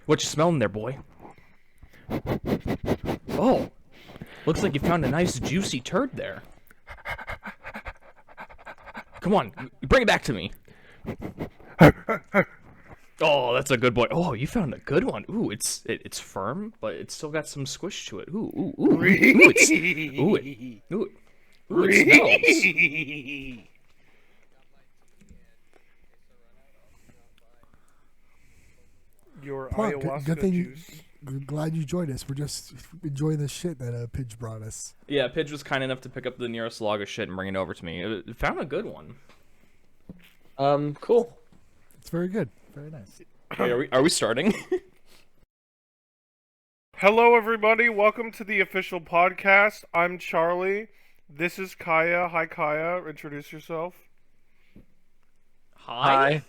What you smelling there, boy? Oh, looks like you found a nice juicy turd there. Come on, bring it back to me. Oh, that's a good boy. Oh, you found a good one. Ooh, it's firm, but it's still got some squish to it. Ooh, it smells. Your Well, ayahuasca good thing juice. glad you joined us. We're just enjoying the shit that Pidge brought us. Yeah, Pidge was kind enough to pick up the nearest log of shit and bring it over to me. It found a good one. Cool. It's very good. Very nice. Wait, are we starting? Hello, everybody. Welcome to the official podcast. I'm Charlie. This is Kaya. Hi, Kaya. Introduce yourself. Hi.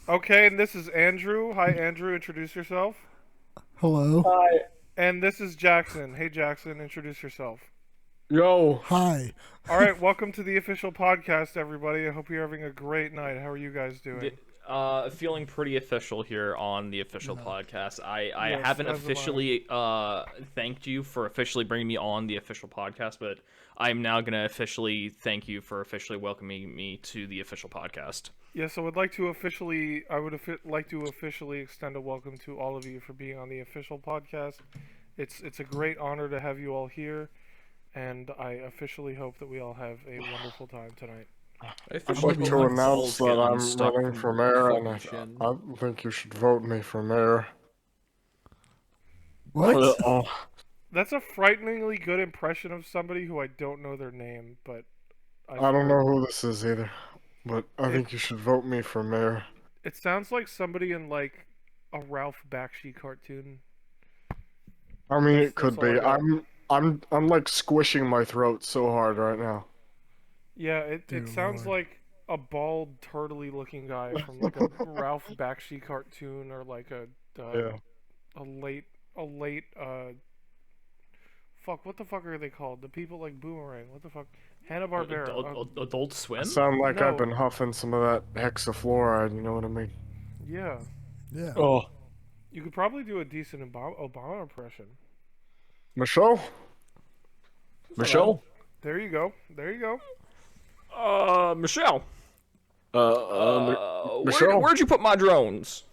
Okay, and this is Andrew. Hi, Andrew. Introduce yourself. Hello. Hi. And this is Jackson. Hey, Jackson. Introduce yourself. Yo. Hi. All right, welcome to the official podcast, everybody. I hope you're having a great night. How are you guys doing? Feeling pretty official here on the official podcast. I Yes, haven't as am I. officially thanked you for officially bringing me on the official podcast, but I'm now going to officially thank you for officially welcoming me to the official podcast. Yes, I would like to officially extend a welcome to all of you for being on the official podcast. It's a great honor to have you all here, and I officially hope that we all have a wonderful time tonight. I'd like to announce that I'm running for mayor, and I think you should vote me for mayor. What? That's a frighteningly good impression of somebody who I don't know their name, but I don't know who this is either, but I think you should vote me for mayor. It sounds like somebody in like a Ralph Bakshi cartoon. I mean, That's it could all I be. got. I'm like squishing my throat so hard right now. Yeah, it Dear sounds Lord. like a bald, turtly looking guy from like a Ralph Bakshi cartoon or like a late fuck, what the fuck are they called? The people like Boomerang. What the fuck? Hanna-Barbera. Adult Swim? I sound like No. I've been huffing some of that hexafluoride. You know what I mean? Yeah. Yeah. Oh. You could probably do a decent Obama impression. Michelle. Michelle? There you go. There you go. Michelle. Michelle? Where'd you put my drones?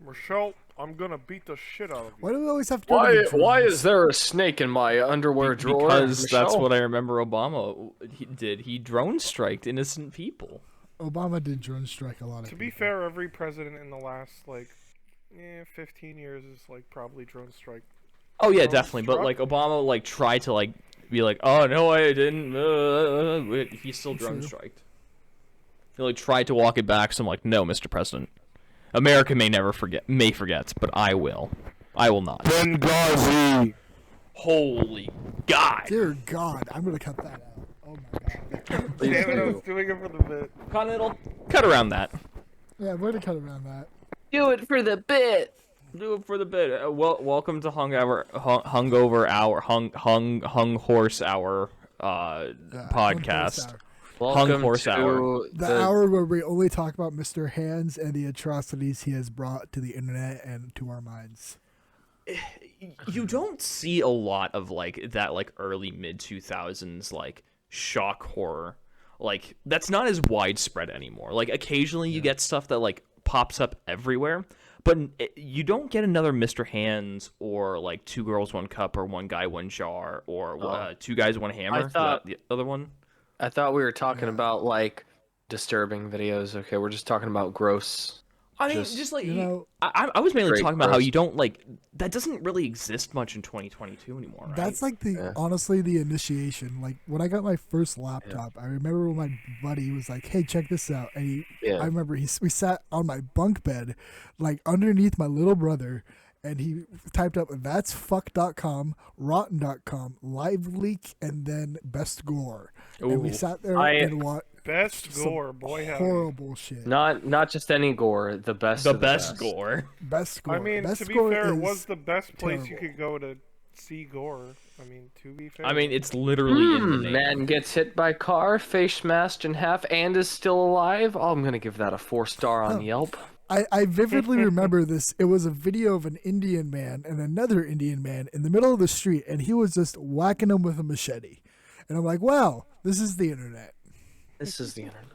Michelle, I'm gonna beat the shit out of you. Why do we always have to go to the Why drums? is there a snake in my underwear drawer? Because that's Michelle? what I remember Obama did. He drone striked innocent people. Obama did drone strike a lot of To be people. fair, every president in the last 15 years is like probably drone strike. Oh yeah, Drone definitely. But struck? like Obama, like tried to like be like, oh no, I didn't. He still drone True. striked. He like tried to walk it back. So I'm like, no, Mr. President, America may forget, but I will. I will not. Benghazi. Holy God! Dear God, I'm gonna cut that out. Oh my God. Please Damn it, I do. was doing it for the bit. Continental, cut around that. Yeah, we're gonna cut around that. Do it for the bit. Do it for the bit. Welcome to Hungover Hour, Hung Horse Hour podcast. Hour. Welcome Horse to Hour. The hour where we only talk about Mr. Hands and the atrocities he has brought to the internet and to our minds. You don't see a lot of like that, like early mid 2000s like shock horror. Like that's not as widespread anymore. Like occasionally you get stuff that like pops up everywhere, but you don't get another Mr. Hands or like Two Girls One Cup or One Guy One Jar or Two Guys One Hammer. thought- the other one. I thought we were talking about like disturbing videos. Okay, we're just talking about gross. I mean, Just, just like you know, I was mainly straight talking about how gross. you don't like that doesn't really exist much in 2022 anymore. Right? That's like the honestly the initiation. Like when I got my first laptop, I remember when my buddy was like, "Hey, check this out," and I remember we sat on my bunk bed, like underneath my little brother, and he typed up that's fuck.com, rotten.com, live leak, and then best gore, and we Ooh. sat there I- and watched Best some gore, boy howdy. horrible shit. not just any gore, the best. the of the best gore. Best gore. I mean, best to be gore fair, it is was the best place you terrible. could go to see gore. I mean, to be fair. I mean, it's literally in the name. Man gets hit by car, face smashed in half, and is still alive. Oh, I'm gonna give that a 4-star on Yelp. I vividly remember this. It was a video of an Indian man and another Indian man in the middle of the street, and he was just whacking him with a machete. And I'm like, wow, this is the internet. This is the internet.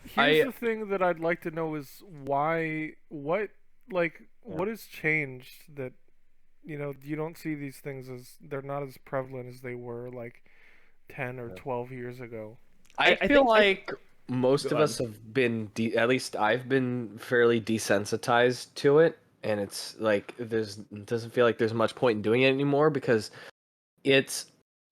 Here's the thing that I'd like to know is what has changed that, you don't see these things as, they're not as prevalent as they were like 10 or 12 years ago. I feel like most of us have been, at least I've been fairly desensitized to it. And it's like, it doesn't feel like there's much point in doing it anymore because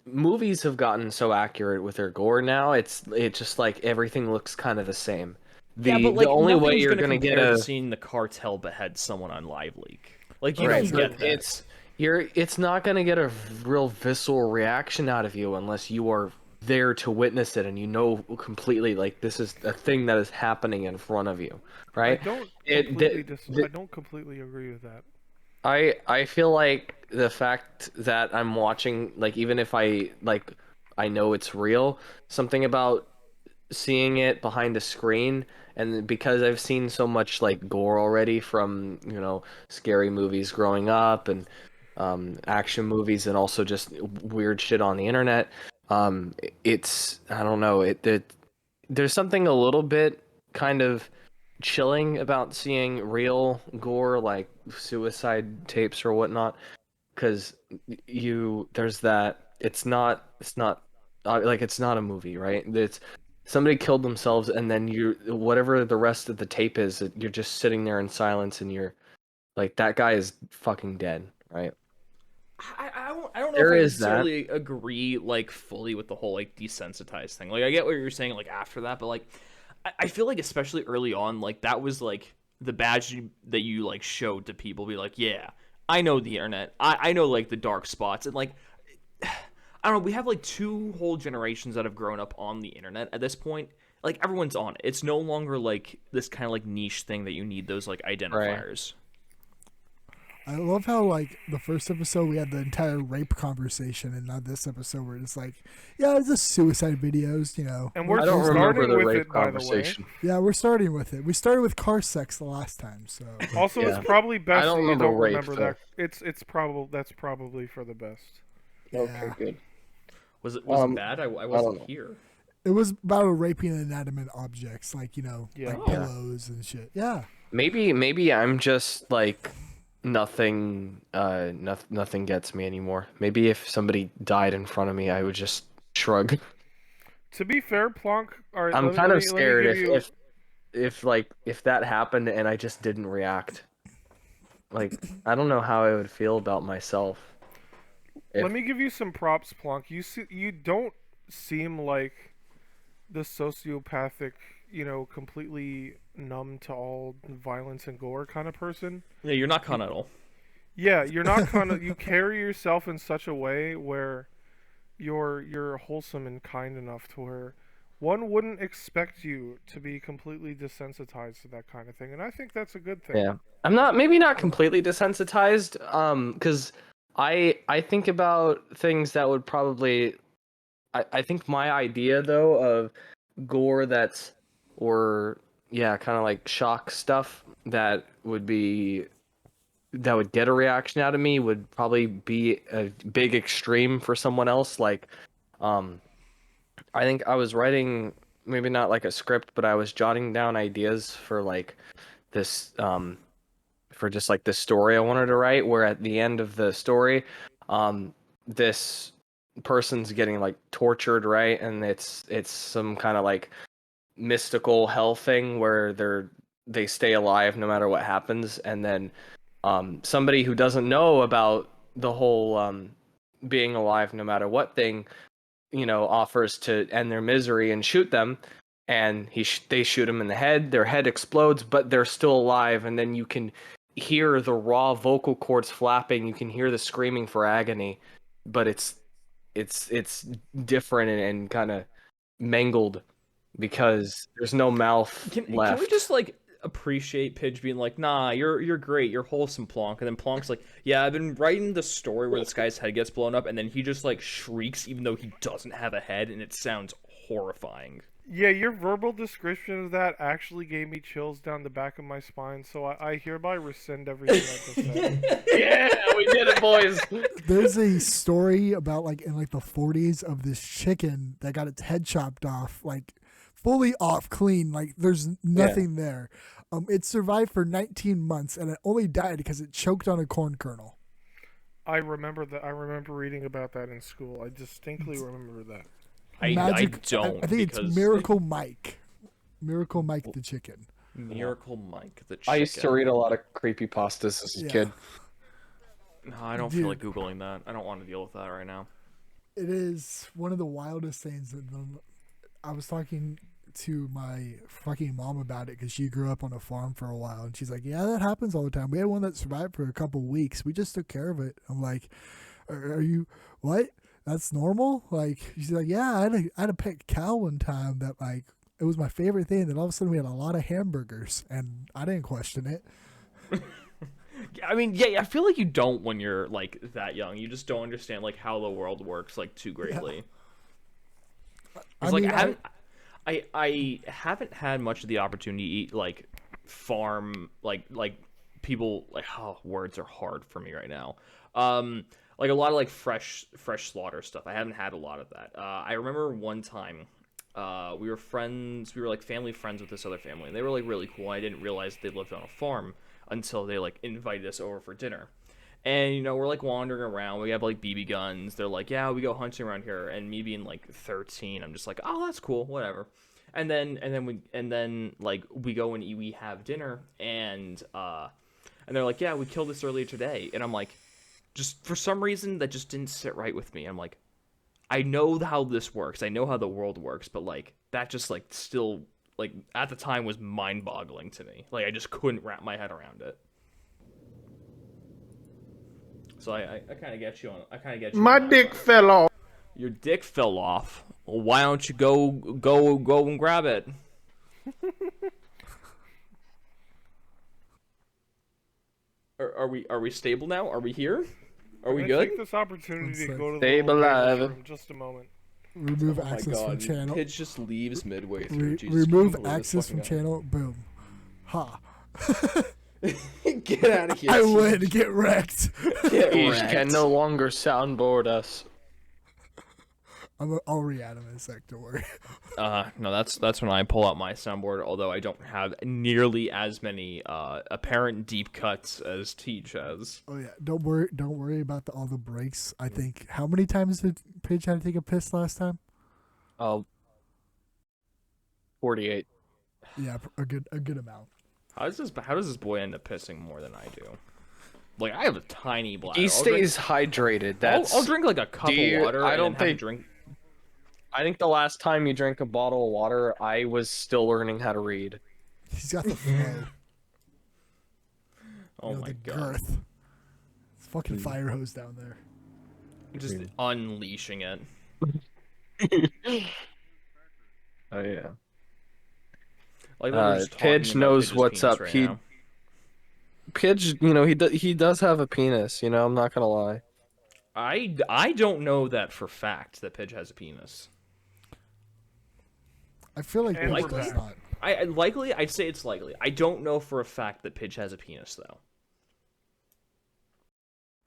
movies have gotten so accurate with their gore now. It's just like everything looks kind of the same. The only way you're gonna get seeing the cartel behead someone on Live Leak. Like you don't get that. It's not gonna get a real visceral reaction out of you unless you are there to witness it and you know completely like this is a thing that is happening in front of you, right? I don't completely agree with that. I feel like the fact that I'm watching, like, even if I know it's real, something about seeing it behind a screen, and because I've seen so much like gore already from scary movies growing up and action movies and also just weird shit on the internet, it's, I don't know, there's something a little bit kind of chilling about seeing real gore like suicide tapes or whatnot, because there's that, it's not like, it's not a movie, right? It's somebody killed themselves, and then whatever the rest of the tape is, you're just sitting there in silence and you're like, that guy is fucking dead, right? I don't know if I necessarily agree like fully with the whole like desensitized thing. Like I get what you're saying like after that, but like I feel like especially early on, like that was like the badge that you like showed to people, be like, yeah, I know the internet, I know like the dark spots, and like I don't know, we have like 2 whole generations that have grown up on the internet at this point. Like everyone's on it. It's no longer like this kind of like niche thing that you need those like identifiers. Right. I love how, like, the first episode we had the entire rape conversation, and now this episode we're just like, yeah, it's just suicide videos, And we're I don't remember starting the with rape it, by the way. conversation. Yeah, we're starting with it. We started with car sex the last time, so. Also, it's probably best I don't that you remember don't rape, remember that. That's probably for the best. Okay, good. Was it bad? I wasn't here. It was about raping inanimate objects, like, like pillows and shit. Yeah. Maybe I'm just like, nothing gets me anymore. Maybe if somebody died in front of me, I would just shrug. To be fair, Plonk, I'm kind of scared if that happened and I just didn't react. Like, I don't know how I would feel about myself. Let me give you some props, Plonk. You don't seem like the sociopathic, completely numb to all violence and gore kind of person. Yeah, you're not Connell. Yeah, you're not Connell. You carry yourself in such a way where you're wholesome and kind enough to where one wouldn't expect you to be completely desensitized to that kind of thing, and I think that's a good thing. Yeah, I'm maybe not completely desensitized, because I think about things that would probably, I think my idea though of gore kind of like shock stuff that would get a reaction out of me would probably be a big extreme for someone else. Like, I think I was writing, maybe not like a script, but I was jotting down ideas for like this, for just like this story I wanted to write, where at the end of the story, this person's getting like tortured, right? And it's some kind of like mystical hell thing where they stay alive no matter what happens, and then somebody who doesn't know about the whole being alive no matter what thing, offers to end their misery and shoot them, and they shoot him in the head, their head explodes, but they're still alive, and then you can hear the raw vocal cords flapping, you can hear the screaming for agony, but it's different and kind of mangled because there's no mouth left. Can we just like appreciate Pidge being like, nah, you're great, you're wholesome, Plonk, and then Plonk's like, yeah, I've been writing the story where this guy's head gets blown up, and then he just like shrieks even though he doesn't have a head, and it sounds horrifying. Yeah, your verbal description of that actually gave me chills down the back of my spine, so I hereby rescind everything I just said. Yeah, we did it, boys. There's a story about like in like the 40s of this chicken that got its head chopped off, like fully off, clean, like there's nothing there. It survived for 19 months and it only died because it choked on a corn kernel. I remember that. I remember reading about that in school. I distinctly remember that. I don't. I think it's Miracle Mike. Miracle Mike the chicken. Miracle Mike the chicken. I used to read a lot of creepypastas as a kid. No, I don't feel like Googling that. I don't want to deal with that right now. It is one of the wildest things. I was talking to my fucking mom about it because she grew up on a farm for a while, and she's like, "Yeah, that happens all the time. We had one that survived for a couple weeks. We just took care of it." I'm like, "Are you what? That's normal?" Like she's like, "Yeah, I had a pet cow one time that like it was my favorite thing. Then all of a sudden we had a lot of hamburgers, and I didn't question it." I mean, yeah, I feel like you don't when you're like that young. You just don't understand like how the world works like too greatly. Yeah. I haven't had much of the opportunity to eat like farm like people like words are hard for me right now. Like a lot of like fresh slaughter stuff. I haven't had a lot of that. I remember one time we were friends. We were like family friends with this other family, and they were like really cool. I didn't realize they lived on a farm until they like invited us over for dinner. And you know, we're like wandering around. We have like BB guns. They're like, "Yeah, we go hunting around here." And me being like 13, I'm just like, "Oh, that's cool, whatever." And then like we go and we have dinner, and they're like, "Yeah, we killed this earlier today." And I'm like, just for some reason that just didn't sit right with me. I'm like, I know how this works. I know how the world works, but like that just like still like at the time was mind-boggling to me. Like I just couldn't wrap my head around it. So I kind of get you on. I kind of get you. My dick fell off. Your dick fell off. Well, why don't you go and grab it? Are we stable now? Are we here? Are we good? Take this opportunity to go to the Stay alive. room just a moment. Remove access from channel. Pidge just leaves midway through. Remove access from channel. Boom. Ha. Get out of here. I would get wrecked. Get You wrecked. can no longer soundboard us. I'll re-add him in a sec. Don't worry. No, that's when I pull out my soundboard. Although I don't have nearly as many apparent deep cuts as Teach has. Oh yeah, don't worry about all the breaks. I think how many times did Pidge had to take a piss last time? 48. Yeah, a good amount. How does this boy end up pissing more than I do? Like I have a tiny bladder. He stays hydrated. That's. I'll drink like a cup of water. I don't and have a think. drink. I think the last time you drank a bottle of water, I was still learning how to read. He's got the flow. Oh my the god! girth. It's fucking fire hose down there. Just unleashing it. Oh yeah. Like we're just talking Pidge about knows Pidge's what's penis up. right He now. Pidge, you know, he does have a penis. You know, I'm not gonna lie. I don't know that for fact that Pidge has a penis. I feel like And Pidge we're does back. not. I'd say it's likely. I don't know for a fact that Pidge has a penis though.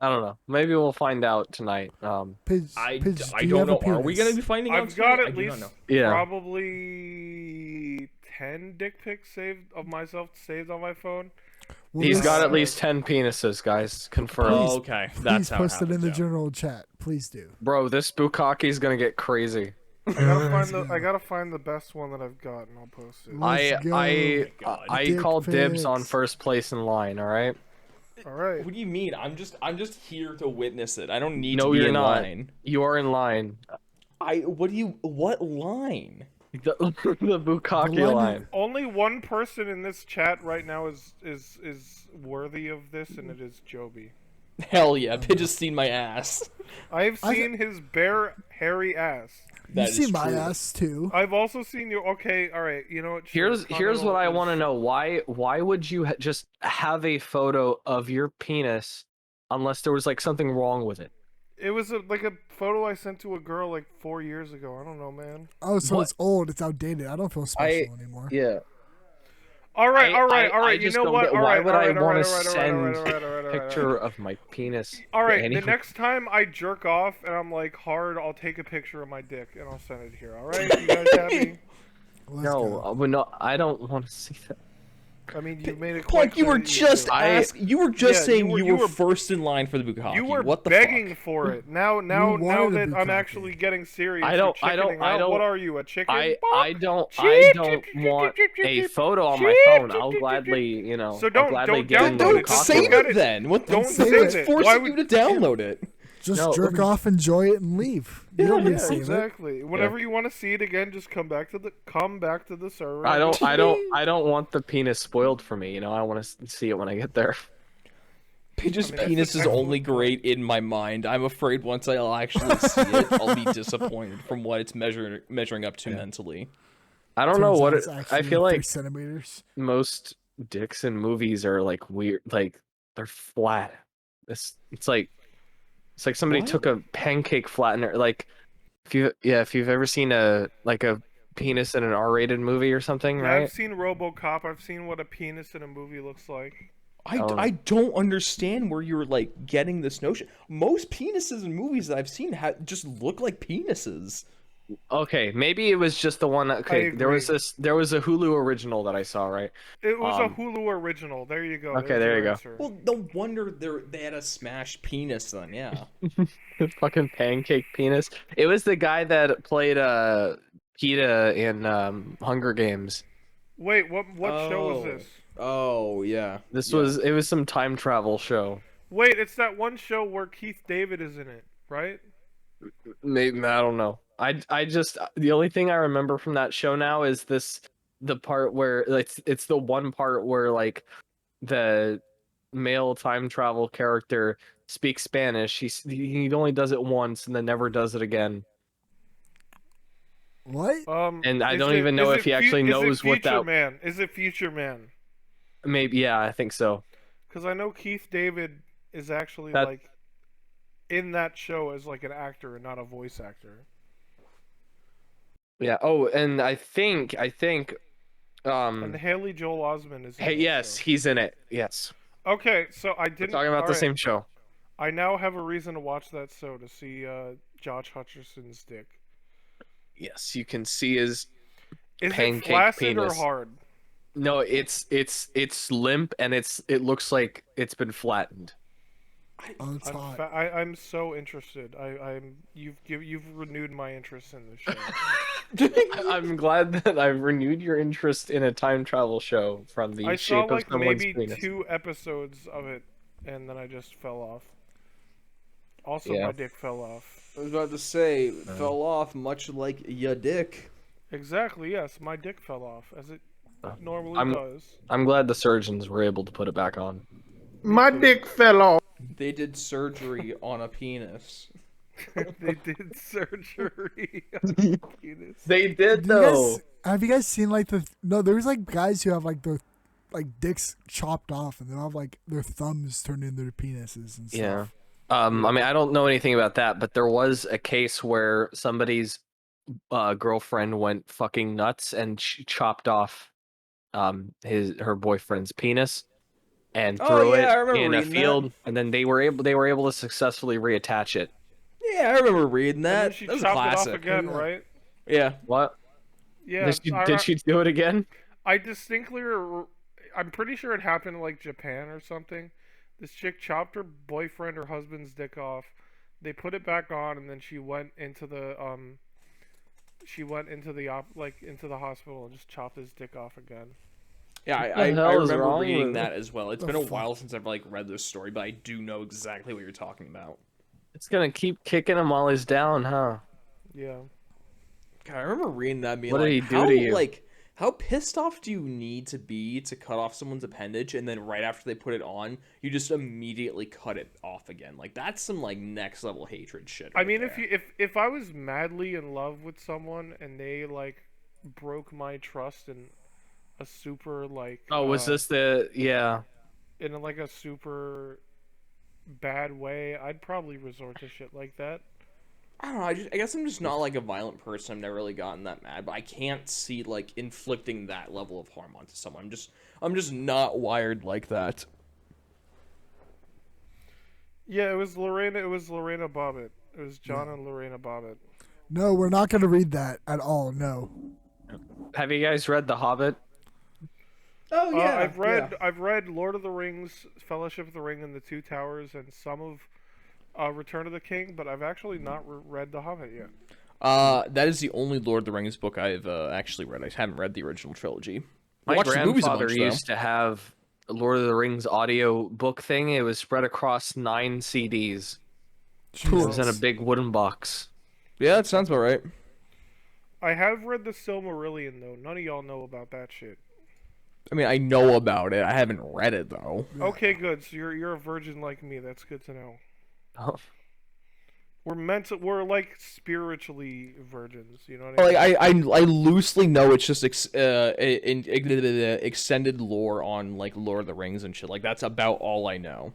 I don't know. Maybe we'll find out tonight. Pidge, I Pidge, I do you don't have a know. Are we gonna penis? be finding out? I've got tonight? at I do not least know. Yeah. probably 10 dick pics saved of myself saved on my phone. Well, He's let's- got at least 10 penises, guys. Confirmed. Oh, okay. That's Please how post it in the happens, yeah. general chat. Please do. Bro, this Bukkake's gonna get crazy. I gotta find the best one that I've got, and I'll post it. Let's go. God. I Dick call dibs on pics. first place in line. All right. All right. What do you mean? I'm just here to witness it. I don't need No, to be you're in not. line. You are in line. What line? The Bukkake The line- line. Only one person in this chat right now is worthy of this, and it is Joby. Hell yeah, Pidge has seen my ass. I've seen his bare, hairy ass. That You see is my true. ass too. I've also seen your. Okay, all right. You know what? sure, Here's what I Connell want to is- know. Why would you just have a photo of your penis unless there was like something wrong with it? It was like a photo I sent to a girl like 4 years ago. I don't know, man. Oh, so What? it's old. It's outdated. I don't feel special anymore. Yeah. All right. I You just know don't what? get All why right. would All I right. All want right. to All right. All right. All right. send All right. All right. a All right. picture of my penis All to right. anyone? The next time I jerk off and I'm like hard, I'll take a picture of my dick and I'll send it here. All right? You guys happy? Let's No, go. but no, I don't want to see that. I mean, you made it Plunk, quite you clear were that just do. you were just Yeah, saying you were first in line for the bukkake. You were what the begging fuck? for it. Now wanted a that I'm bukkake. actually getting serious, I you're don't chickening out. What are you, a chicken? I don't want a Cheep, photo on cheep, my phone. cheep, I'll cheep, cheep, gladly, cheep. So I'll don't gladly get download into it. a Don't Just save look at it it. then. What the Don't fuck? save What's it. forcing Why you would- to download it? Just No, jerk off, enjoy it, and leave. You don't need to Yeah, save it. exactly. Whenever you want to see it again, just come back to the server. I don't want the penis spoiled for me. I want to see it when I get there. Pidge's I mean, that's penis an is only excellent point. great in my mind. I'm afraid once I'll actually see it, I'll be disappointed from what it's measuring up to mentally. I don't know Turns what out it's I actually feel 3 like centimeters. most dicks in movies are like weird, like they're flat. It's like somebody What? took a pancake flattener. Like if you've ever seen a penis in an R-rated movie or something, Yeah, right? I've seen RoboCop. I've seen what a penis in a movie looks like. I don't understand where you're like getting this notion. Most penises in movies that I've seen just look like penises. Okay, maybe it was just the one. Okay, there was agree. a Hulu original that I saw, right? It was a Hulu original. There you go. Okay, There's there your you go. answer. Well, no wonder they had a smashed penis then. Yeah. Fucking pancake penis. It was the guy that played PETA in Hunger Games. Wait, what show was this? Oh yeah. It was some time travel show. Wait, it's that one show where Keith David is in it, right? Maybe, I don't know. I just the only thing I remember from that show now is the part where it's the one part where like the male time travel character speaks Spanish. He only does it once and then never does it again. What? And I don't even know if he actually knows what that. Is it Future Man? Maybe, yeah, I think so. Because I know Keith David is actually That- like in that show as like an actor and not a voice actor. Yeah. Oh, and I think And Haley Joel Osment is in hey, that yes, show. he's in it. Yes. Okay, so I We're didn't talking about the same show. I now have a reason to watch that show to see Josh Hutcherson's dick. Yes, you can see his Is pancake it flaccid penis. or hard? No, it's limp and it looks like it's been flattened. Oh, it's hot. I'm so interested. You've renewed my interest in this show. I'm glad that I've renewed your interest in a time travel show from the I saw shape of like someone's maybe penis. 2 episodes of it, and then I just fell off. Also, Yeah. my dick fell off. I was about to say, it fell off much like ya dick. Exactly. Yes, my dick fell off as it normally I'm- does. I'm glad the surgeons were able to put it back on. My dick fell off. They did surgery on a penis. They did surgery on a penis. They did Have you guys seen like there was like guys who have like their like dicks chopped off and they'll have like their thumbs turned into their penises and stuff. Yeah. I mean, I don't know anything about that, but there was a case where somebody's girlfriend went fucking nuts and she chopped off her boyfriend's penis and threw it in a field, and then they were able to successfully reattach it. Yeah, I remember reading And then that. she That was chopped classic. it off again, Yeah. right? Yeah. What? Yeah. Did she do it again? I distinctly, I'm pretty sure it happened in like Japan or something. This chick chopped her boyfriend or husband's dick off. They put it back on, and then she went into the into the hospital and just chopped his dick off again. Yeah, What I the hell is remember wrong reading with that as well. It's The been a fuck? while since I've like read this story, but I do know exactly what you're talking about. It's gonna keep kicking him while he's down, huh? Yeah. God, I remember reading that and being What did like, he do how to you? like how pissed off do you need to be to cut off someone's appendage and then right after they put it on, you just immediately cut it off again? Like that's some like next level hatred shit. I right mean, there. if I was madly in love with someone and they like broke my trust in a super like Oh, was this yeah? in like a super bad way, I'd probably resort to shit like that. I don't know. I guess I'm just not like a violent person. I've never really gotten that mad, but I can't see like inflicting that level of harm onto someone. I'm just not wired like that. Yeah, it was Lorena. It was Lorena Bobbitt. It was John and Lorena Bobbitt. No, we're not going to read that at all. No. Have you guys read The Hobbit? Oh yeah, I've read Lord of the Rings, Fellowship of the Ring, and the Two Towers, and some of Return of the King, but I've actually not read The Hobbit yet. That is the only Lord of the Rings book I've actually read. I haven't read the original trilogy. My grandfather used to have a Lord of the Rings audio book thing. It was spread across 9 CDs. It was in a big wooden box. Yeah, that sounds about right. I have read the Silmarillion, though. None of y'all know about that shit. I mean, I know about it. I haven't read it, though. Okay, good. So you're a virgin like me. That's good to know. Oh. We're like spiritually virgins, you know what I mean? I loosely know it's just extended lore on like Lord of the Rings and shit. Like that's about all I know.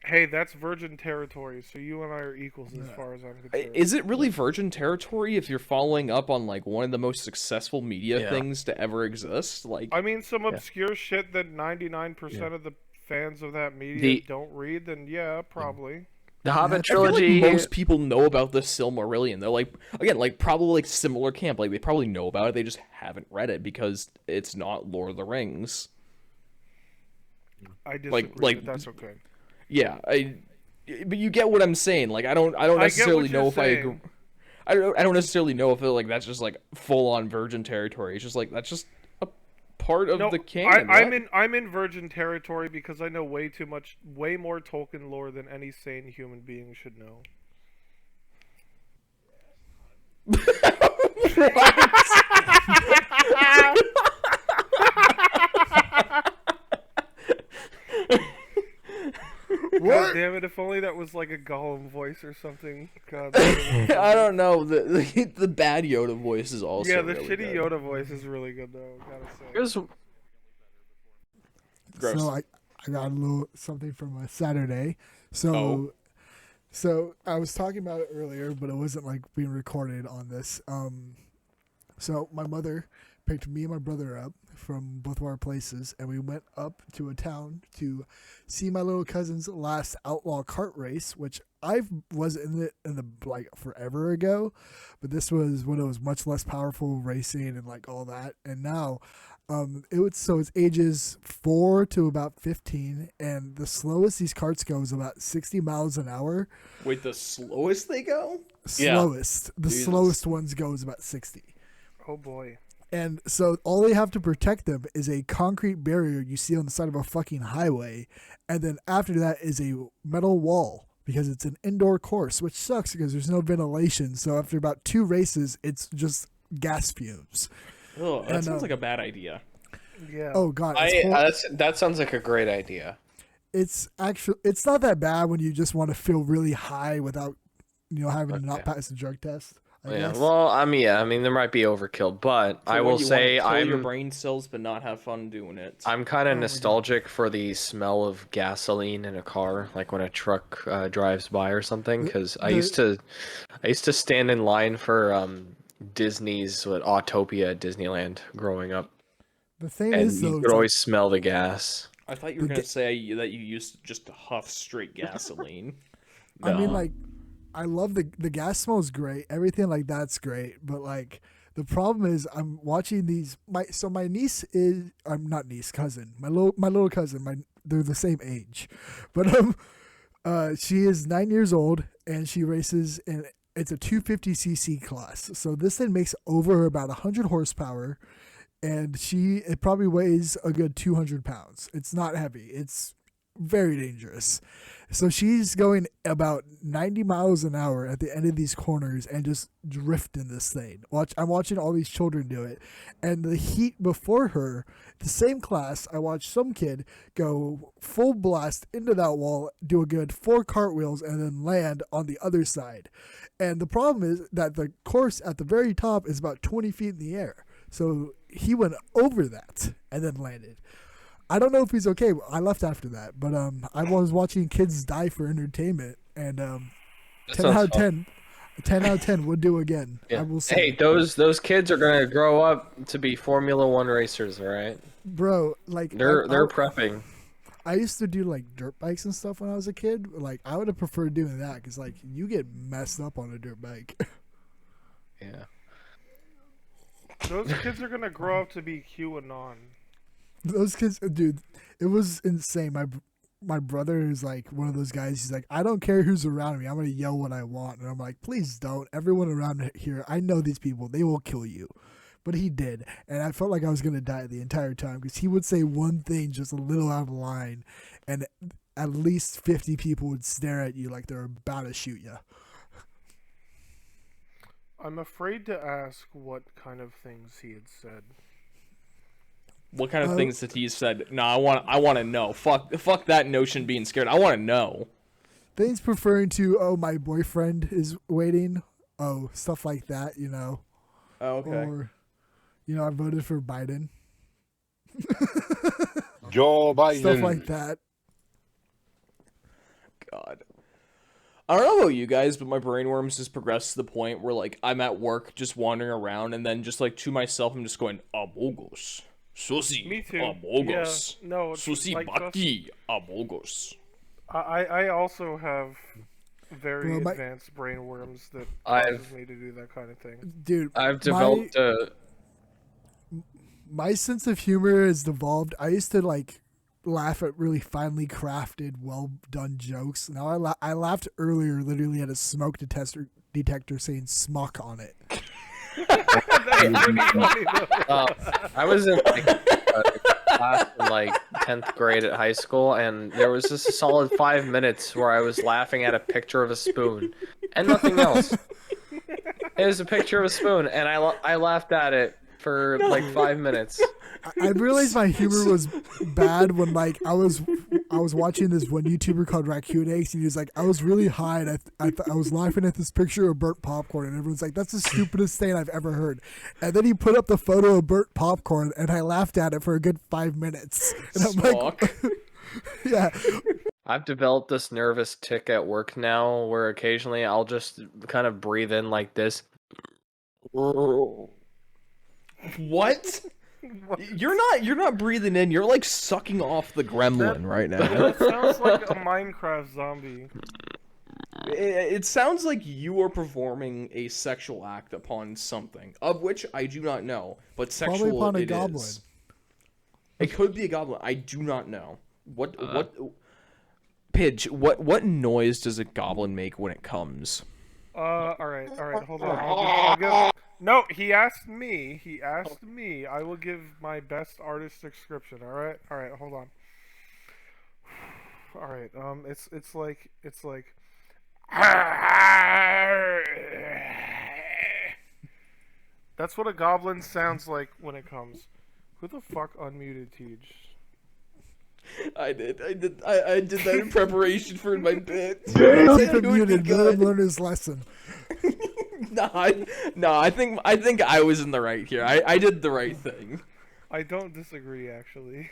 Hey, that's virgin territory, so you and I are equals as far as I'm concerned. Is it really virgin territory if you're following up on like one of the most successful media things to ever exist? Like, I mean, some obscure shit that 99% of the fans of that media don't read. Then yeah, probably. The Hobbit trilogy. Like most people know about the Silmarillion. They're like, again, like probably like similar camp. Like they probably know about it. They just haven't read it because it's not Lord of the Rings. I disagree, but that's okay. Yeah, but you get what I'm saying. Like I don't necessarily know if I agree. I don't necessarily know if like that's just like full on virgin territory. It's just like that's just a part of the canon. I'm in virgin territory because I know way more Tolkien lore than any sane human being should know. God damn it, if only that was like a Gollum voice or something. God I don't know. The bad Yoda voice is also yeah, the really shitty good. Yoda voice is really good though, gotta say. Gross. So I got a little something from a Saturday. So I was talking about it earlier, but it wasn't like being recorded on this. So my mother picked me and my brother up from both of our places, and we went up to a town to see my little cousin's last outlaw kart race, which I was in the like forever ago, but this was when it was much less powerful racing and like all that. And now it's ages 4 to about 15, and the slowest these karts go is about 60 miles an hour. Wait, the slowest they go? Slowest. The slowest ones go is about 60. Oh boy. And so all they have to protect them is a concrete barrier you see on the side of a fucking highway. And then after that is a metal wall because it's an indoor course, which sucks because there's no ventilation. So after about 2 races, it's just gas fumes. Oh, that sounds like a bad idea. Yeah. Oh, God. That sounds like a great idea. It's not that bad when you just want to feel really high without, having to not pass the drug test. I guess. Well, I mean, there might be overkill, but So I will say I'm your brain cells, but not have fun doing it. I'm kind of nostalgic for the smell of gasoline in a car, like when a truck drives by or something. Because I used to stand in line for Disney's Autopia at Disneyland growing up. The thing is, though, you could always smell the gas. I thought you were gonna say that you used to just huff straight gasoline. No. I mean, like, I love the gas smells great. Everything like that's great. But like the problem is I'm watching these my niece is I'm not niece, cousin. My little cousin, they're the same age. But she is 9 years old and she races in it's a 250cc class. So this thing makes over about 100 horsepower and it probably weighs a good 200 pounds. It's not heavy. It's very dangerous. So she's going about 90 miles an hour at the end of these corners and just drifting this thing. I'm watching all these children do it. And the heat before her, the same class, I watched some kid go full blast into that wall, do a good 4 cartwheels, and then land on the other side. And the problem is that the course at the very top is about 20 feet in the air. So he went over that and then landed. I don't know if he's okay. I left after that, but I was watching kids die for entertainment, and 10 out of 10, 10 out of 10 would do again. Yeah. I will say. Hey, those kids are gonna grow up to be Formula One racers, all right? Bro, like They're prepping. I used to do like dirt bikes and stuff when I was a kid. Like I would have preferred doing that because like you get messed up on a dirt bike. Yeah. Those kids are gonna grow up to be QAnon. Those kids, dude, it was insane. My brother is like one of those guys. He's like, I don't care who's around me. I'm gonna yell what I want, and I'm like, please don't. Everyone around here, I know these people. They will kill you. But he did, and I felt like I was gonna die the entire time because he would say one thing just a little out of line, and at least 50 people would stare at you like they're about to shoot you. I'm afraid to ask what kind of things he had said. What kind of things that he said? No, I want to know. Fuck that notion being scared. I want to know. Things preferring to, oh, my boyfriend is waiting. Oh, stuff like that, you know. Oh, okay. Or, you know, I voted for Biden. Joe Biden. Stuff like that. God. I don't know about you guys, but my brainworms has progressed to the point where, like, I'm at work just wandering around, and then just, like, to myself, I'm just going, Amogos. Susi. Me too. Amogos. Yeah, no, Susi like, Baki. Amogos. I also have very Bro, advanced brainworms that I've- causes me to do that kind of thing. Dude, I've developed my sense of humor has devolved. I used to, like, laugh at really finely crafted, well done jokes. Now I laughed earlier, literally at a smoke detector saying "smock" on it. I was in like, class in like 10th grade at high school, and there was just a solid 5 minutes where I was laughing at a picture of a spoon and nothing else. It was a picture of a spoon, and I laughed at it for like 5 minutes. I realized my humor was bad when like I was watching this one YouTuber called Raccoon Eggs, and he was like, I was really high, and I was laughing at this picture of burnt popcorn, and everyone's like, that's the stupidest thing I've ever heard. And then he put up the photo of burnt popcorn, and I laughed at it for a good 5 minutes. And I'm like, yeah. I've developed this nervous tick at work now, where occasionally I'll just kind of breathe in like this. What? You're not breathing in. You're like sucking off the gremlin right now. That sounds like a Minecraft zombie. It sounds like you are performing a sexual act upon something, of which I do not know, but sexual Probably upon a it goblin. is. It could be a goblin. I do not know. What Pidge, what noise does a goblin make when it comes? All right, hold on. I'll give... No, he asked me. I will give my best artist description. All right, hold on. All right, it's like. That's what a goblin sounds like when it comes. Who the fuck unmuted Tej? I did that in preparation for my bit. Keep him muted. Let him learn his lesson. I think I was in the right here. I did the right thing. I don't disagree, actually.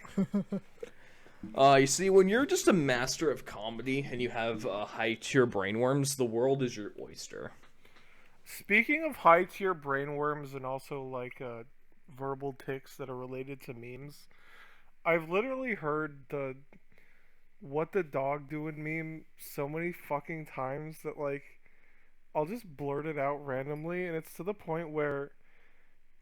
You see, when you're just a master of comedy and you have high-tier brainworms, the world is your oyster. Speaking of high-tier brainworms and also, like, verbal tics that are related to memes, I've literally heard the "what the dog doing" meme so many fucking times that, like, I'll just blurt it out randomly, and it's to the point where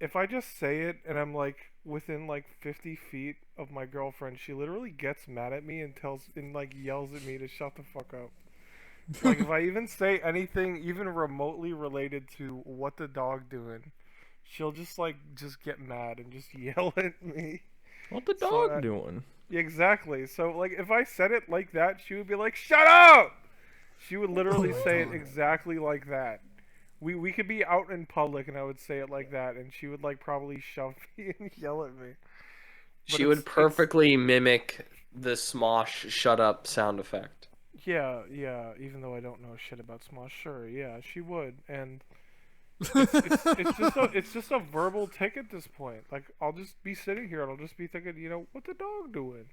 if I just say it and I'm like within like 50 feet of my girlfriend, she literally gets mad at me and yells at me to shut the fuck up. Like, if I even say anything even remotely related to "what the dog doing," she'll just get mad and just yell at me. What the dog doing? Exactly. So, like, if I said it like that, she would be like, "Shut up!" She would literally say it exactly like that. We could be out in public and I would say it like that, and she would like probably shove me and yell at me. But she would perfectly mimic the Smosh "shut up" sound effect. Yeah. Even though I don't know shit about Smosh, sure, yeah, she would. And it's just a verbal tick at this point. Like I'll just be sitting here and I'll just be thinking, what the dog doing?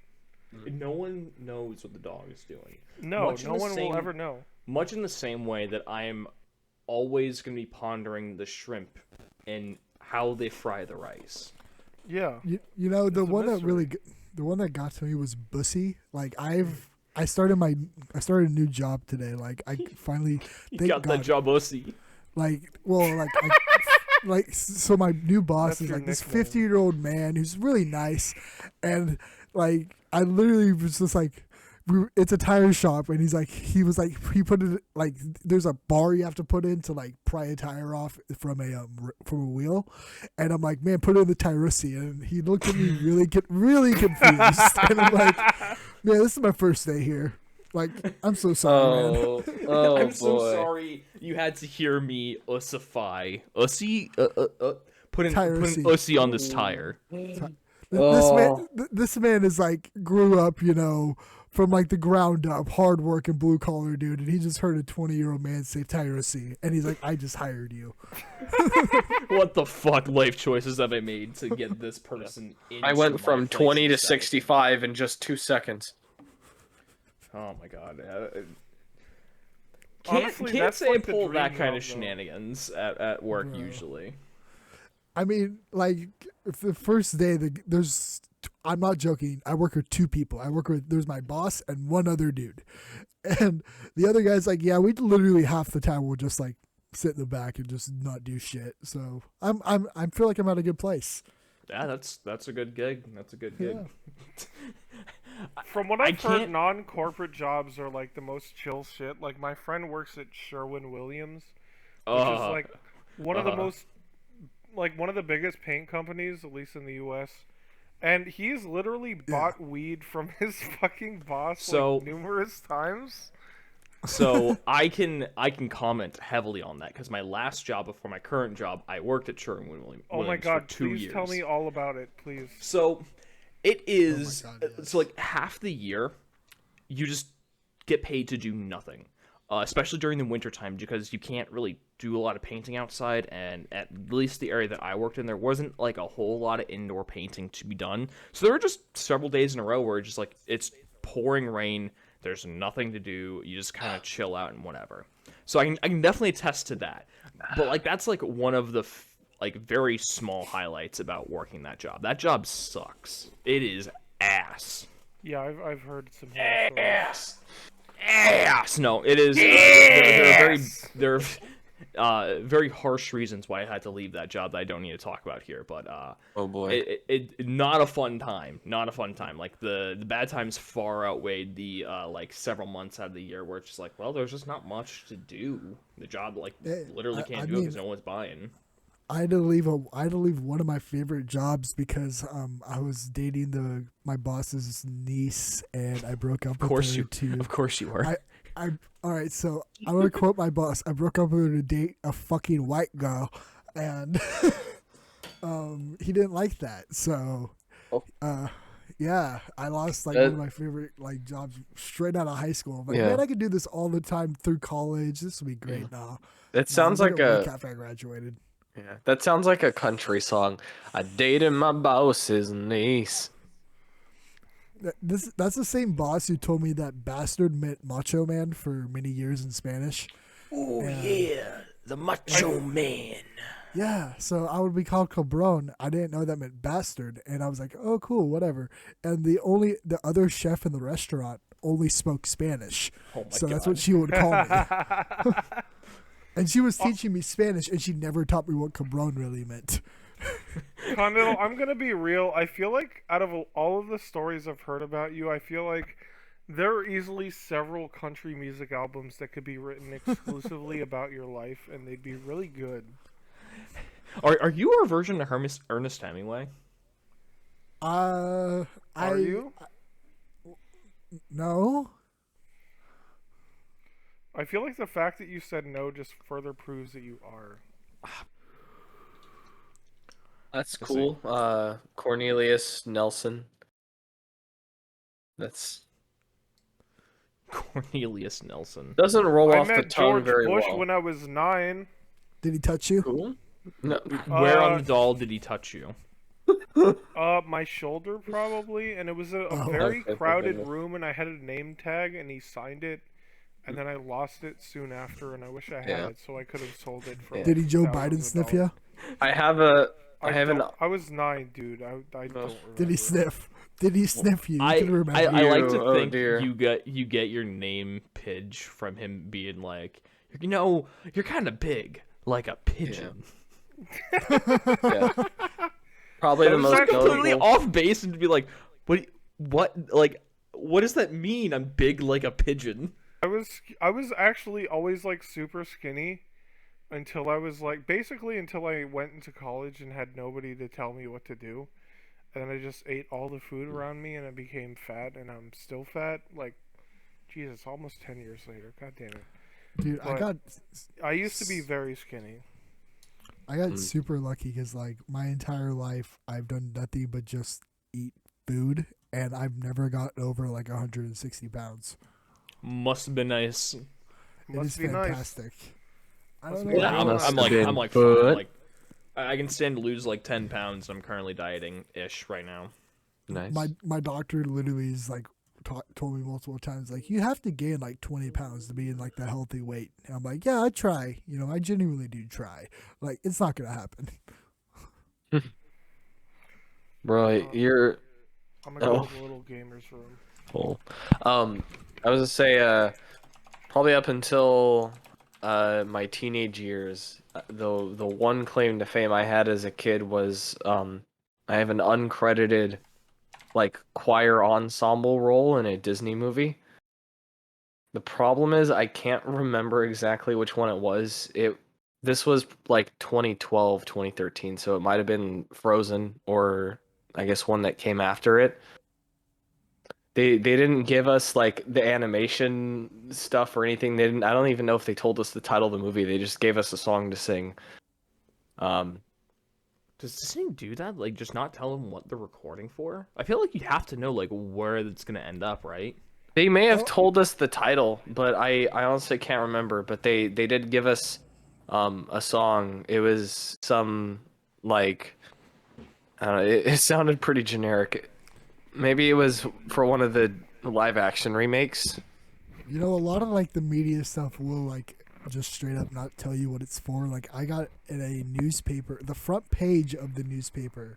No one knows what the dog is doing. No, no one will ever know. Much in the same way that I am always going to be pondering the shrimp and how they fry the rice. Yeah. The one that got to me was Bussy. Like I started a new job today. Like I finally got that job, Bussy. So my new boss That's is like your this nickname. 50-year-old man who's really nice, and like I literally was just like, it's a tire shop, and he put it like there's a bar you have to put in to like pry a tire off from a wheel, and I'm like, man, put it in the Tyrusi, and he looked at me really confused, and I'm like, man, this is my first day here. Like, I'm so sorry, man. I'm so sorry you had to hear me ussify. Put an ussy on this tire. This man is like grew up, from like the ground up, hard working blue collar dude, and he just heard a 20-year-old man say Tyrusi, and he's like, I just hired you. What the fuck life choices have I made to get this person into I went my from place 20 to instead? 65 in just 2 seconds. Oh my god. Honestly, Can't that's say I like the pull that dream kind job, of though. shenanigans at work usually. I mean, like, if the first day, I'm not joking. I work with two people. There's my boss and one other dude. And the other guy's like, yeah, we literally half the time we'll just like sit in the back and just not do shit. So I feel like I'm at a good place. Yeah, that's a good gig. That's a good gig. Yeah. From what I've heard, non-corporate jobs are like the most chill shit. Like my friend works at Sherwin-Williams, which is like one of the most, like one of the biggest paint companies, at least in the U.S. And he's literally bought weed from his fucking boss like numerous times. So I can comment heavily on that because my last job before my current job, I worked at Sherwin-Williams Oh my god! for 2 Please years. tell me all about it, please. So it is yes. so like half the year you just get paid to do nothing, especially during the winter time because you can't really do a lot of painting outside, and at least the area that I worked in, there wasn't like a whole lot of indoor painting to be done. So there were just several days in a row where it's just like it's pouring rain, there's nothing to do, you just kind of chill out and whatever. So I can definitely attest to that. But like that's like one of the like very small highlights about working that job. That job sucks. It is ass. Yeah, I've heard some horror stories. Ass. No, it is. There are very harsh reasons why I had to leave that job that I don't need to talk about here. But Oh boy. it not a fun time. Not a fun time. Like the bad times far outweighed the like several months out of the year where it's just like, well, there's just not much to do. The job like literally can't do it because no one's buying. I had to leave one of my favorite jobs because I was dating my boss's niece, and I broke up with her too. Of course you were. All right, so I'm gonna quote my boss. I broke up with her to date a fucking white girl, and he didn't like that. So, yeah, I lost like one of my favorite like jobs straight out of high school. I'm like, man, I could do this all the time through college. This would be great now. That sounds like after I graduated. Yeah, that sounds like a country song. I dated my boss's niece. That's the same boss who told me that bastard meant macho man for many years in Spanish. Oh yeah, the macho man. Yeah, so I would be called cabron. I didn't know that meant bastard, and I was like, oh cool, whatever. And the other chef in the restaurant only spoke Spanish, so that's what she would call me. And she was teaching me Spanish, and she never taught me what cabron really meant. Condell, I'm gonna be real. I feel like out of all of the stories I've heard about you, I feel like there are easily several country music albums that could be written exclusively about your life, and they'd be really good. Are you a version of Ernest Hemingway? Are you? No. I feel like the fact that you said no just further proves that you are. That's cool. Cornelius Nelson. That's Cornelius Nelson. doesn't roll I off the met tongue George very Bush well. when I was 9. Did he touch you? Cool. No. Where on the doll did he touch you? My shoulder probably, and it was a Oh. very Okay, crowded goodness. room, and I had a name tag, and he signed it, and then I lost it soon after, and I wish I had Yeah. it so I could have sold it for. Yeah. Did he Joe thousands Biden of sniff dollars. you? I have a. I have an. don't- I was 9, dude. I don't remember. Did he sniff? Did he sniff you? You I can remember. I like to Oh, think dear. you get your name Pidge from him being like, you know, you're kind of big, like a pigeon. Yeah. Probably the was most actually Completely notable. off base and be like, what, like, what does that mean? I'm big like a pigeon. I was actually always like super skinny until I was like basically until I went into college and had nobody to tell me what to do. And then I just ate all the food around me and I became fat and I'm still fat. Like Jesus, almost 10 years later. God damn it. Dude, But I used to be very skinny. I got super lucky because like my entire life I've done nothing but just eat food, and I've never gotten over like 160 pounds. Must have been nice. It Must is be nice. fantastic. I Must don't be know. Yeah, nice. I'm Must like have I'm been like fine. good. Like I can stand to lose like 10 pounds. I'm currently dieting ish right now. Nice. My doctor literally is like told me multiple times like you have to gain like 20 pounds to be in like the healthy weight. And I'm like, yeah, I try. You know, I genuinely do try. Like it's not gonna happen. Bro, you're. I'm gonna go to the little gamers room. Cool. I was gonna say, probably up until my teenage years, the one claim to fame I had as a kid was I have an uncredited like choir ensemble role in a Disney movie. The problem is I can't remember exactly which one it was. This was like 2012, 2013, so it might have been Frozen or I guess one that came after it. They didn't give us like the animation stuff or anything. They didn't. I don't even know if they told us the title of the movie. They just gave us a song to sing. Does Disney do that? Like, just not tell them what they're recording for? I feel like you have to know like where it's gonna end up, right? They may have told us the title, but I honestly can't remember. But they did give us a song. It was some like I don't know. It sounded pretty generic. Maybe it was for one of the live action remakes. You know, a lot of like the media stuff will like just straight up not tell you what it's for. Like I got in a newspaper, the front page of the newspaper,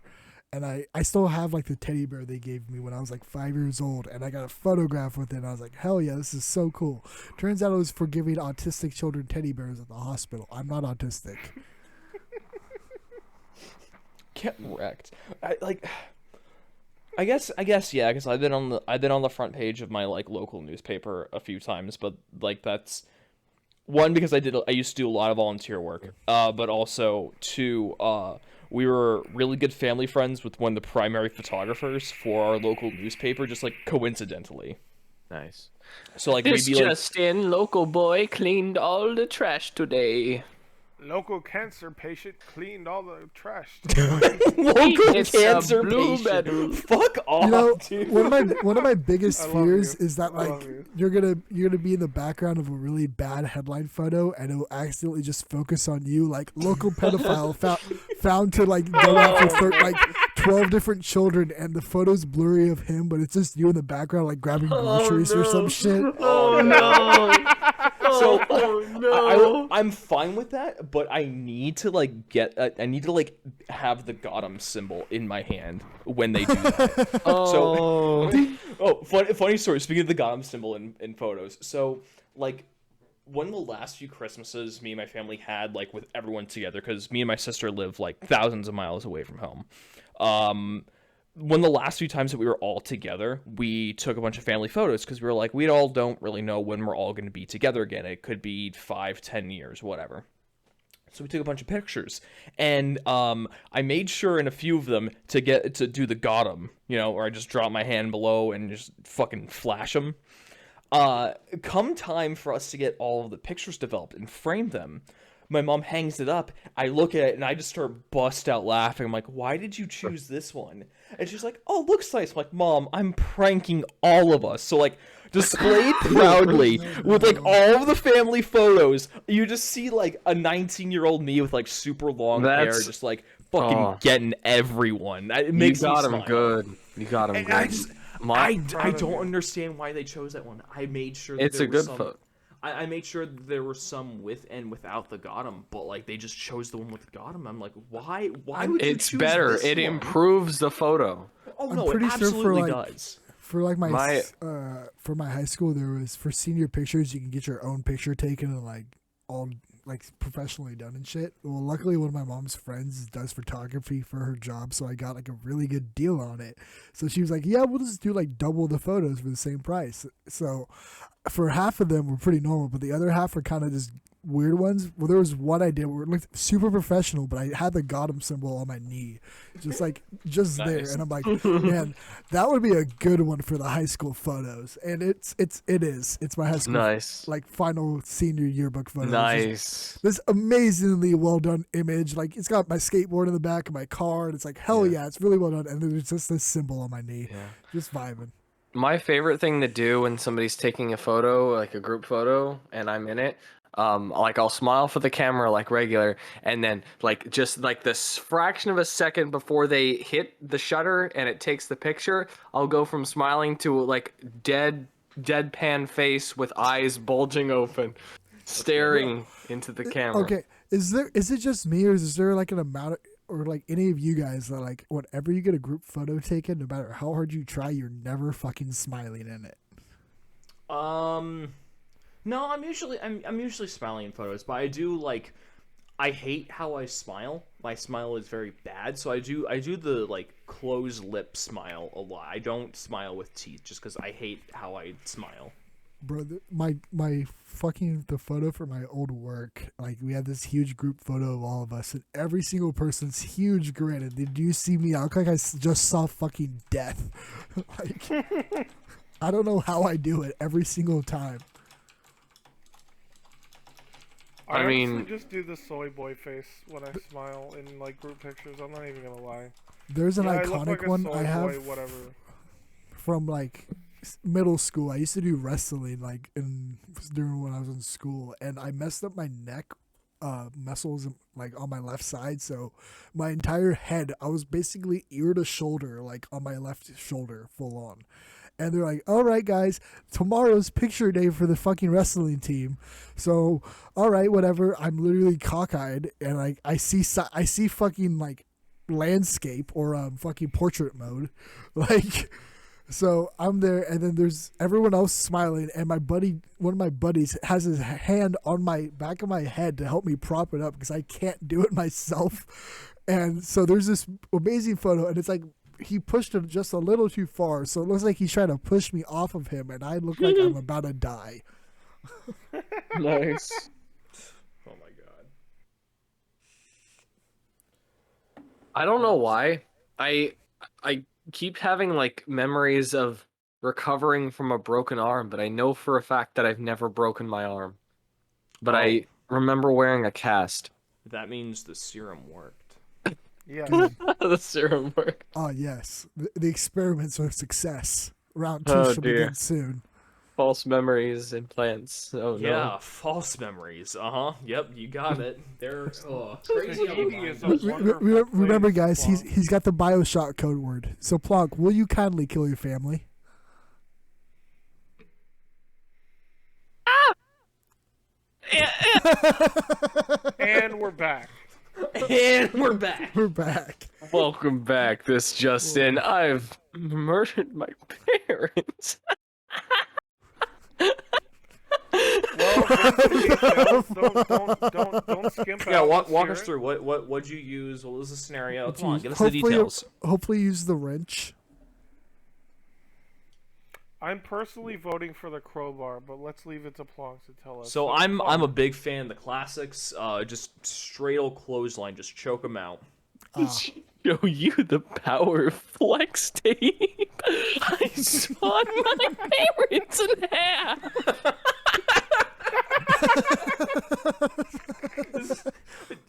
and I still have like the teddy bear they gave me when I was like 5 years old, and I got a photograph with it, and I was like, hell yeah, this is so cool. Turns out it was for giving autistic children teddy bears at the hospital. I'm not autistic. Get wrecked. I guess yeah, because I've been on the front page of my like local newspaper a few times, but like that's one because I used to do a lot of volunteer work, but also two, we were really good family friends with one of the primary photographers for our local newspaper, just like coincidentally. Nice. So like we'd be like, Justin, local boy, cleaned all the trash today. Local cancer patient cleaned all the trash. local It's a cancer blue patient. medal. Fuck off, You know, dude. one of my biggest I love fears you. is that I like love you. you're gonna be in the background of a really bad headline photo, and it will accidentally just focus on you, like local pedophile found to like go after like 12 different children, and the photo's blurry of him, but it's just you in the background like grabbing groceries or some shit. Oh no! So no! I'm fine with that, but I need to like have the Gotham symbol in my hand when they do that. Funny story. Speaking of the Gotham symbol in photos, so like one of the last few Christmases me and my family had like with everyone together, because me and my sister live like thousands of miles away from home. One of the last few times that we were all together, we took a bunch of family photos because we were like, we all don't really know when we're all going to be together again. It could be 5-10 years, whatever. So we took a bunch of pictures, and I made sure in a few of them to do the Gotham, you know, where I just drop my hand below and just fucking flash them. Come time for us to get all of the pictures developed and frame them, my mom hangs it up. I look at it and I just start bust out laughing. I'm like, why did you choose this one? And she's like, oh, it looks nice. I'm like, Mom, I'm pranking all of us. So like displayed proudly with like all of the family photos. You just see like a 19-year-old me with like super long hair, just like fucking getting everyone. It makes me smile. You got him good. You got him good. I don't understand why they chose that one. I made sure that it's a good photo. I made sure that there were some with and without the Gotham, but like they just chose the one with Gotham. I'm like, why would you choose better. This it one? improves the photo. Oh no, it absolutely does. For like my for my high school, there was for senior pictures you can get your own picture taken and like all like professionally done and shit. Well, luckily one of my mom's friends does photography for her job, so I got like a really good deal on it. So she was like, "Yeah, we'll just do like double the photos for the same price." So for half of them were pretty normal, but the other half were kind of just weird ones. Well, there was one I did where it looked super professional, but I had the Gotham symbol on my knee, just nice. There, and I'm like, man, that would be a good one for the high school photos. And it is. It's my high school like final senior yearbook photo. Nice. This amazingly well done image. Like it's got my skateboard in the back of my car, and it's like hell yeah, it's really well done. And there's just this symbol on my knee, just vibing. My favorite thing to do when somebody's taking a photo, like a group photo, and I'm in it, like I'll smile for the camera like regular, and then like just like this fraction of a second before they hit the shutter and it takes the picture, I'll go from smiling to like deadpan face with eyes bulging open, staring into the camera. Okay, is it just me, or is there like an amount of, or like any of you guys that like whenever you get a group photo taken, no matter how hard you try, you're never fucking smiling in it? No, I'm usually smiling in photos, but I do like, I hate how I smile. My smile is very bad, so I do the like closed lip smile a lot. I don't smile with teeth just because I hate how I smile. Bro, my fucking the photo for my old work, like we had this huge group photo of all of us, and every single person's huge grin. And did you see me? I look like I just saw fucking death. Like, I don't know how I do it every single time. I mean, just do the soy boy face when I smile in like group pictures. I'm not even gonna lie. There's an iconic one I have whatever. From like middle school. I used to do wrestling like during when I was in school, and I messed up my neck muscles like on my left side, so my entire head, I was basically ear to shoulder, like on my left shoulder full on. And they're like, all right, guys, tomorrow's picture day for the fucking wrestling team. So, all right, whatever. I'm literally cockeyed, and like I see fucking like landscape or fucking portrait mode, like. So I'm there, and then there's everyone else smiling, and one of my buddies has his hand on my back of my head to help me prop it up because I can't do it myself. And so there's this amazing photo, and it's like he pushed it just a little too far, so it looks like he's trying to push me off of him, and I look like I'm about to die. Nice. Oh my god. I don't know why. I keep having like memories of recovering from a broken arm, but I know for a fact that I've never broken my arm. But I remember wearing a cast. That means the serum worked. Yeah. The serum worked. Oh yes, the experiments are a success. Round 2 should begin soon. False memories implants. Oh no. Yeah, false memories. Yep, you got it. They're crazy. Remember, guys, he's got the BioShock code word. So Plonk, will you kindly kill your family? And we're back. And we're back. We're back. Welcome back. This just in. I've murdered my parents. Well, don't skimp out. Yeah, walk us through. What'd you use? What was the scenario? Come on, give us the details. Hopefully use the wrench. I'm personally voting for the crowbar, but let's leave it to Plonk to tell us. So I'm a big fan of the classics. Just straight old clothesline, just choke them out. Show you the power of flex tape. I sawed my parents in half.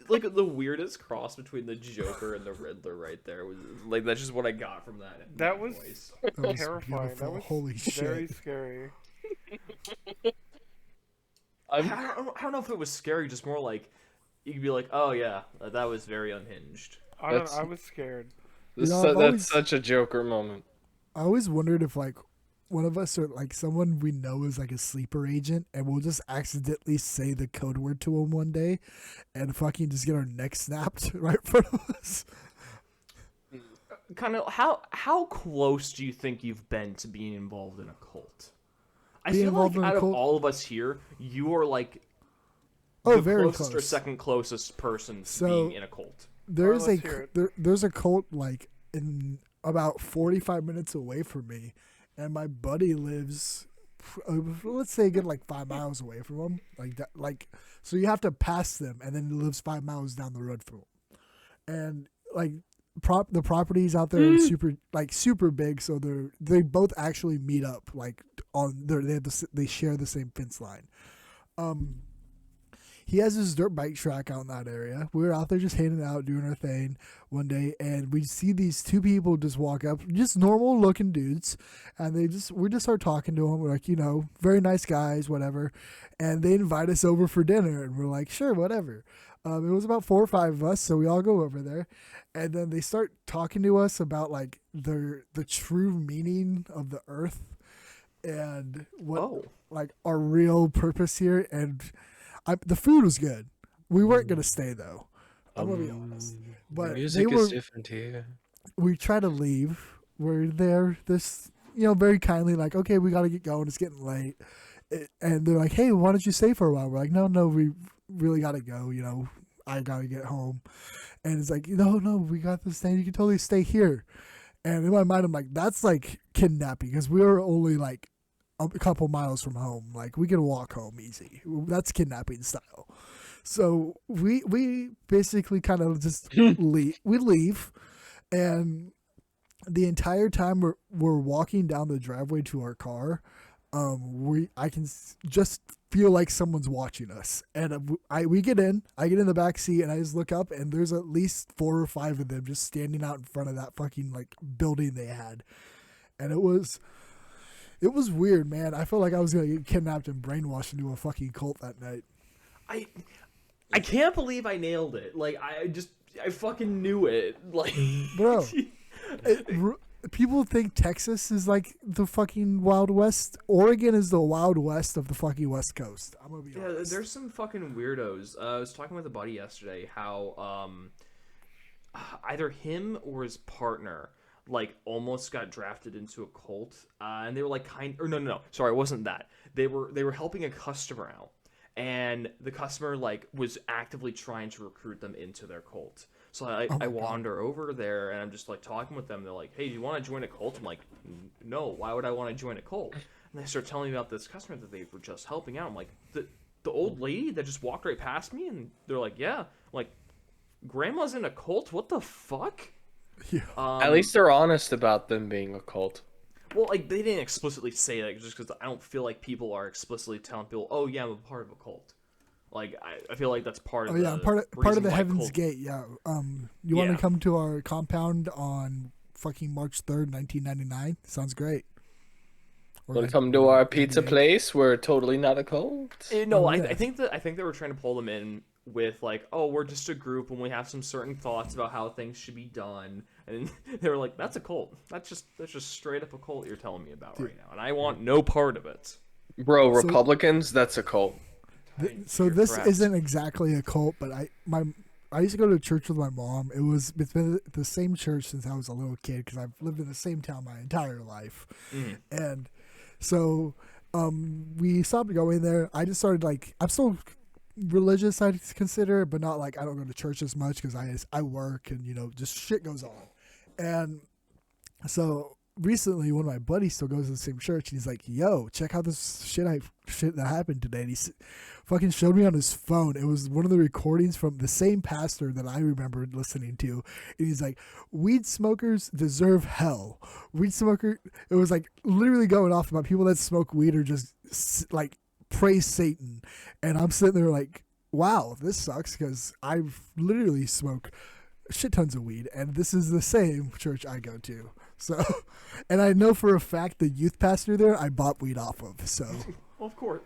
Like the weirdest cross between the Joker and the Riddler right there. That's just what I got from that. That was terrifying. That was holy shit. Very scary. I don't know if it was scary, just more like you could be like, oh yeah, that was very unhinged. I was scared. That's such a Joker moment. I always wondered if like one of us or like someone we know is like a sleeper agent, and we'll just accidentally say the code word to him one day, and fucking just get our neck snapped right in front of us. Kind of how close do you think you've been to being involved in a cult? I feel like out of all of us here, you are like the very closest close. or second closest person to being in a cult. There's there's a cult like in about 45 minutes away from me, and my buddy lives, let's say, get like 5 miles away from him, like that. Like, so you have to pass them, and then he lives 5 miles down the road from him, and like the properties out there are super big, so they both actually meet up like they share the same fence line. He has his dirt bike track out in that area. We were out there just hanging out, doing our thing one day, and we see these two people just walk up, just normal looking dudes, and we just start talking to them. We're like, very nice guys, whatever, and they invite us over for dinner, and we're like, sure, whatever. It was about 4 or 5 of us, so we all go over there, and then they start talking to us about like the true meaning of the earth and what like our real purpose here. And the food was good. We weren't gonna stay though. I'm gonna be honest. But music is different here. We try to leave. We're there. This very kindly like, okay, we gotta get going. It's getting late. And they're like, hey, why don't you stay for a while? We're like, no, we really gotta go. I gotta get home. And it's like, no, we got this thing. You can totally stay here. And in my mind, I'm like, that's like kidnapping, because we were only like a couple miles from home. Like, we can walk home easy. That's kidnapping style. So we basically kind of just leave. We leave, and the entire time we're walking down the driveway to our car, I can just feel like someone's watching us. And we get in. I get in the back seat, and I just look up, and there's at least 4 or 5 of them just standing out in front of that fucking like building they had, and it was weird, man. I felt like I was gonna get kidnapped and brainwashed into a fucking cult that night. I can't believe I nailed it. Like, I fucking knew it. Like, bro, people think Texas is like the fucking Wild West. Oregon is the Wild West of the fucking West Coast. I'm gonna be honest. There's some fucking weirdos. I was talking with a buddy yesterday how either him or his partner like almost got drafted into a cult, and they were like no, sorry, it wasn't that. They were helping a customer out, and the customer like was actively trying to recruit them into their cult. So I wander over there, and I'm just like talking with them. They're like, hey, do you want to join a cult? I'm like, no, why would I want to join a cult? And they start telling me about this customer that they were just helping out. I'm like, the old lady that just walked right past me, and they're like, yeah. I'm like, grandma's in a cult? What the fuck? Yeah. At least they're honest about them being a cult. Well, like, they didn't explicitly say that, just because I don't feel like people are explicitly telling people, oh yeah, I'm a part of a cult. Like, I feel like that's part of part of the Heaven's Gate. Yeah. You want to come to our compound on fucking March 3rd, 1999? Sounds great. Want to come to our pizza place? We're totally not a cult. No, I think they were trying to pull them in with like, oh, we're just a group and we have some certain thoughts about how things should be done, and they were like, that's a cult. That's just straight up a cult you're telling me about right now, and I want no part of it. Bro, Republicans, that's a cult. So this isn't exactly a cult, but I used to go to church with my mom. It's been the same church since I was a little kid, because I've lived in the same town my entire life, and so we stopped going there. I just started like, I'm still religious, I consider, but not like I don't go to church as much because I work and just shit goes on. And so recently, one of my buddies still goes to the same church, and he's like, yo, check out this shit that happened today. And he fucking showed me on his phone. It was one of the recordings from the same pastor that I remembered listening to. And he's like, weed smokers deserve hell. It was like literally going off about people that smoke weed or just like praise Satan. And I'm sitting there like, wow, this sucks, because I've literally smoked shit tons of weed, and this is the same church I go to. So, and I know for a fact the youth pastor there I bought weed off of. So Well, of course.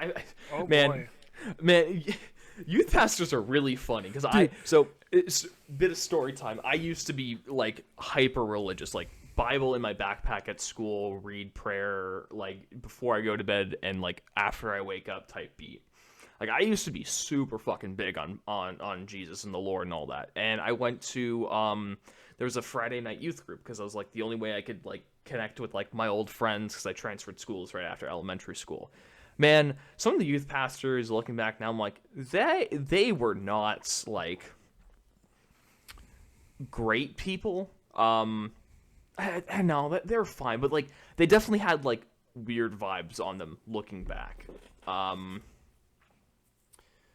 Oh Man, boy. man, youth pastors are really funny because it's a bit of story time. I used to be like hyper religious, like Bible in my backpack at school, read prayer like before I go to bed and like after I wake up type beat. Like I used to be super fucking big on Jesus and the Lord and all that. And I went to there was a Friday night youth group because I was like the only way I could like connect with like my old friends because I transferred schools right after elementary school. Man, some of the youth pastors looking back now, I'm like they were not like great people. I know they're fine, but like they definitely had like weird vibes on them looking back.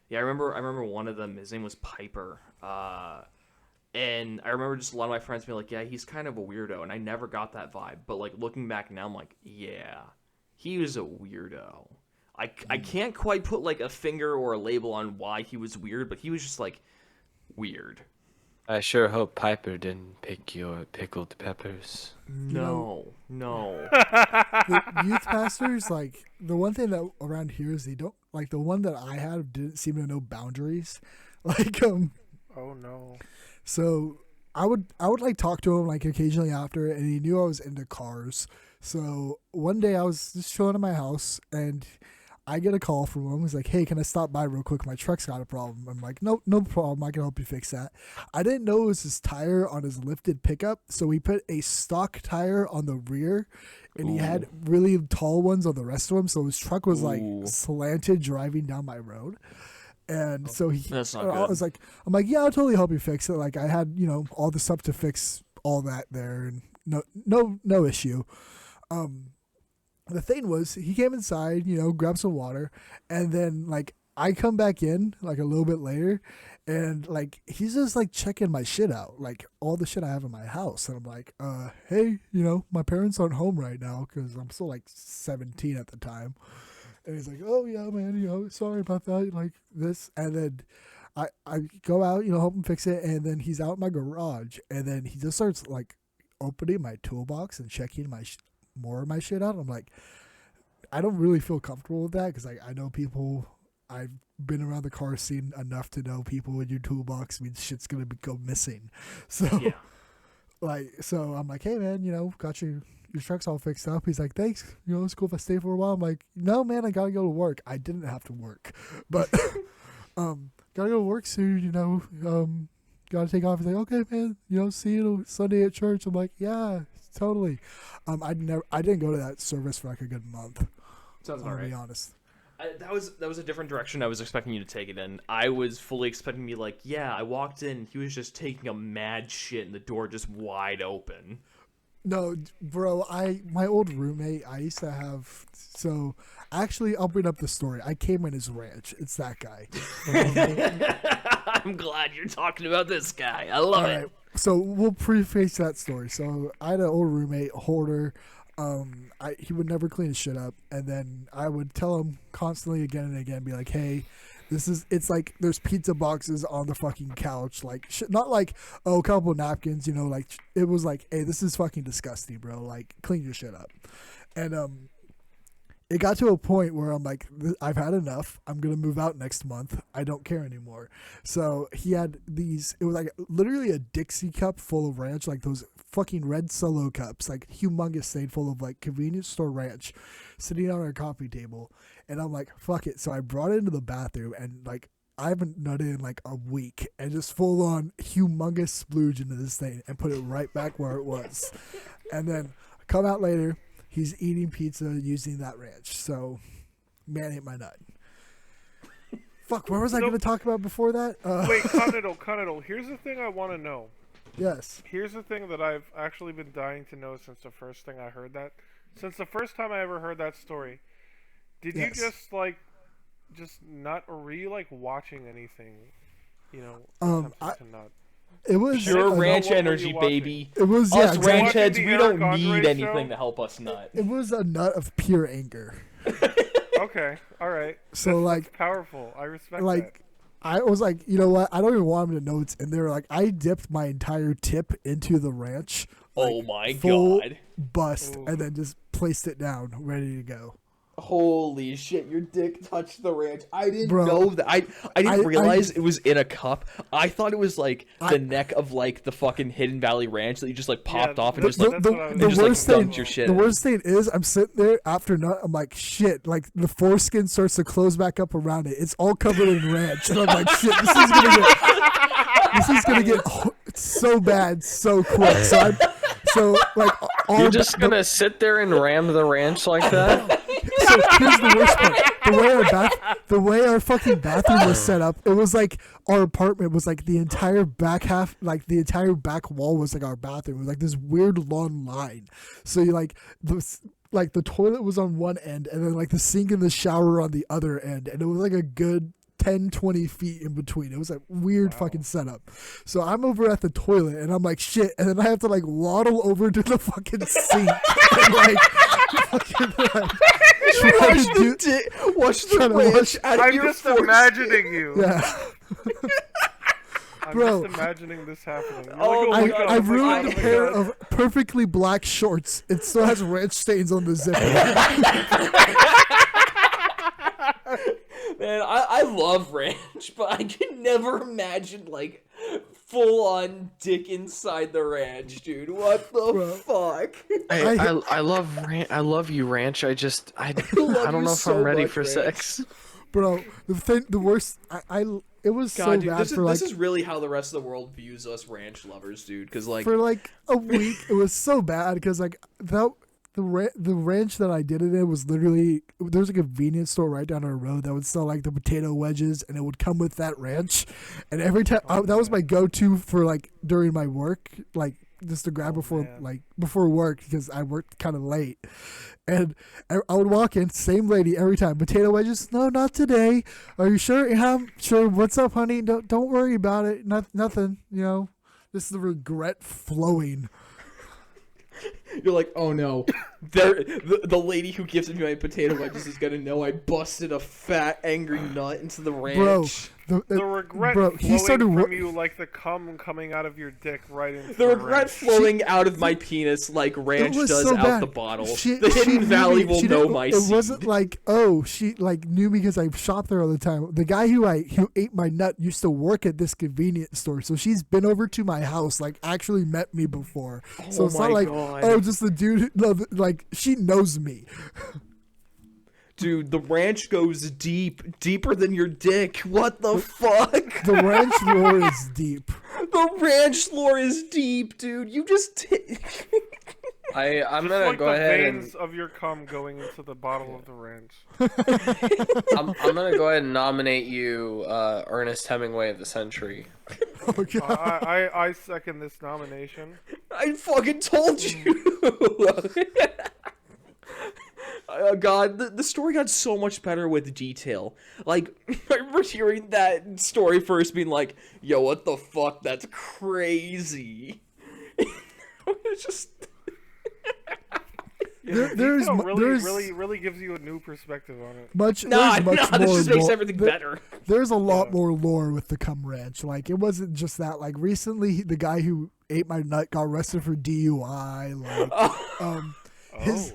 Yeah, I remember one of them. His name was Piper, and I remember just a lot of my friends being like, "Yeah, he's kind of a weirdo," and I never got that vibe. But like looking back now, I'm like, "Yeah, he was a weirdo." I can't quite put like a finger or a label on why he was weird, but he was just like weird. I sure hope Piper didn't pick your pickled peppers. No. The youth pastors, like the one thing that around here is they don't like the one that I had didn't seem to know boundaries. Like Oh no. so I would like talk to him like occasionally after, and he knew I was into cars. So one day I was just chilling in my house and I get a call from him. He's like, "Hey, can I stop by real quick? My truck's got a problem." I'm like, "Nope, no problem. I can help you fix that." I didn't know it was his tire on his lifted pickup, so he put a stock tire on the rear, and he had really tall ones on the rest of them. So his truck was like slanted driving down my road. And so That's not I good. was like, I'm like, "Yeah, I'll totally help you fix it." Like I had, all the stuff to fix all that there, and no issue. The thing was, he came inside, grabbed some water, and then like I come back in like a little bit later, and like he's just like checking my shit out, like all the shit I have in my house, and I'm like, hey, my parents aren't home right now because I'm still like 17 at the time, and he's like, "Oh yeah, man, sorry about that, like this," and then I go out, help him fix it, and then he's out in my garage, and then he just starts like opening my toolbox and checking more of my shit out. I'm like, I don't really feel comfortable with that because like I know people. I've been around the car scene enough to know people in your toolbox means shit's gonna go missing. So, so I'm like, "Hey man, got your truck's all fixed up." He's like, "Thanks. It's cool if I stay for a while." I'm like, "No man, I gotta go to work." I didn't have to work, but gotta go to work soon. Gotta take off. He's like, "Okay man, see you Sunday at church." I'm like, "Yeah, totally." I didn't go to that service for like a good month. Sounds about right. To be honest. That was a different direction I was expecting you to take it in. I was fully expecting to be like, yeah, I walked in, he was just taking a mad shit and the door just wide open. No, bro, my old roommate, I used to have, so actually I'll bring up the story. I came in his ranch. It's that guy. I'm glad you're talking about this guy. I love it. So we'll preface that story. So I had an old roommate, Hoarder. He would never clean his shit up, and then I would tell him constantly again and again, be like, "Hey, it's like there's pizza boxes on the fucking couch, like not like a couple of napkins, like it was like, hey, this is fucking disgusting, bro. Like clean your shit up." And it got to a point where I'm like, "I've had enough. I'm going to move out next month. I don't care anymore." So he had it was like literally a Dixie cup full of ranch, like those fucking red Solo cups, like humongous thing full of like convenience store ranch sitting on our coffee table. And I'm like, fuck it. So I brought it into the bathroom and like, I haven't nutted in like a week and just full on humongous splooge into this thing and put it right back where it was. And then come out later, he's eating pizza using that ranch. So, man ate my nut. Fuck, where was I going to talk about before that? Wait, Conidal, here's the thing I want to know. Yes. Here's the thing that I've actually been dying to know since the first thing I heard that. Since the first time I ever heard that story. Did you just nut, or were you like watching anything? It was pure ranch energy, baby. It was us ranch heads. We don't need anything to help us nut. It was a nut of pure anger. Okay, all right. So that's powerful. I respect that. that. I was like, you know what? I don't even want him to know it's in there. Like, I dipped my entire tip into the ranch. Like, oh my god! Bust, and then just placed it down, ready to go. Holy shit, your dick touched the ranch. I didn't Bro, know that. I didn't realize it was in a cup. I thought it was like the neck of like the fucking Hidden Valley Ranch that you just like popped off and just like dumped your shit. The worst thing is I'm sitting there after nut. I'm like, shit, like the foreskin starts to close back up around it. It's all covered in ranch. And I'm like, shit, this is gonna get so bad so quick. So you're just gonna sit there and ram the ranch like that? So here's the worst part. The way our fucking bathroom was set up, it was like our apartment was like the entire back half, like the entire back wall was like our bathroom. It was like this weird long line. So you like the toilet was on one end and then like the sink and the shower were on the other end, and it was like a good 10-20 feet in between. It was a weird fucking setup. So I'm over at the toilet and I'm like, shit, and then I have to like waddle over to the fucking sink and like fucking watch the ranch I'm just imagining you. Yeah. I'm just imagining this happening. I ruined a pair of perfectly black shorts. It still has ranch stains on the zipper. Man, I love ranch, but I can never imagine like full on dick inside the ranch, dude. What the fuck? I love you, ranch. I don't know if I'm ready for sex. Bro, the worst it was God, so dude, bad this is really how the rest of the world views us ranch lovers, dude. Because like for like a week, it was so bad because like the ranch that I did it in was literally, there's a convenience store right down our road that would sell like the potato wedges, and it would come with that ranch. And every time that was my go-to for like during my work, like just to grab before work because I worked kind of late. And I would walk in, same lady every time. Potato wedges? No, not today. Are you sure? Yeah, I'm sure. What's up, honey? Don't worry about it. Nothing. You know, this is the regret flowing. You're like, oh no, the lady who gifted me my potato wedges is gonna know I busted a fat, angry nut into the ranch. Bro, the regret flowing from you like the cum coming out of your dick right into the regret flowing out of my penis like ranch does so out bad. The bottle. The Hidden Valley will know my seed. It wasn't like, oh, she like knew me because I shopped there all the time. The guy who ate my nut used to work at this convenience store, so she's been over to my house, like actually met me before. So it's not like, oh, just the dude. No, like she knows me. Dude, the ranch goes deeper than your dick. What the fuck? The ranch lore is deep. The ranch lore is deep, dude. You just I'm gonna go ahead and veins of your cum going into the bottle of the ranch. I'm gonna go ahead and nominate you Ernest Hemingway of the century. Oh, God. I second this nomination. I fucking told you. God, the story got so much better with detail. Like, I remember hearing that story first being like, yo, what the fuck? That's crazy. It's just... There's really gives you a new perspective on it. This just makes everything better. There's a lot more lore with the cum ranch. Like, it wasn't just that. Like, recently, the guy who ate my nut got arrested for DUI. Like,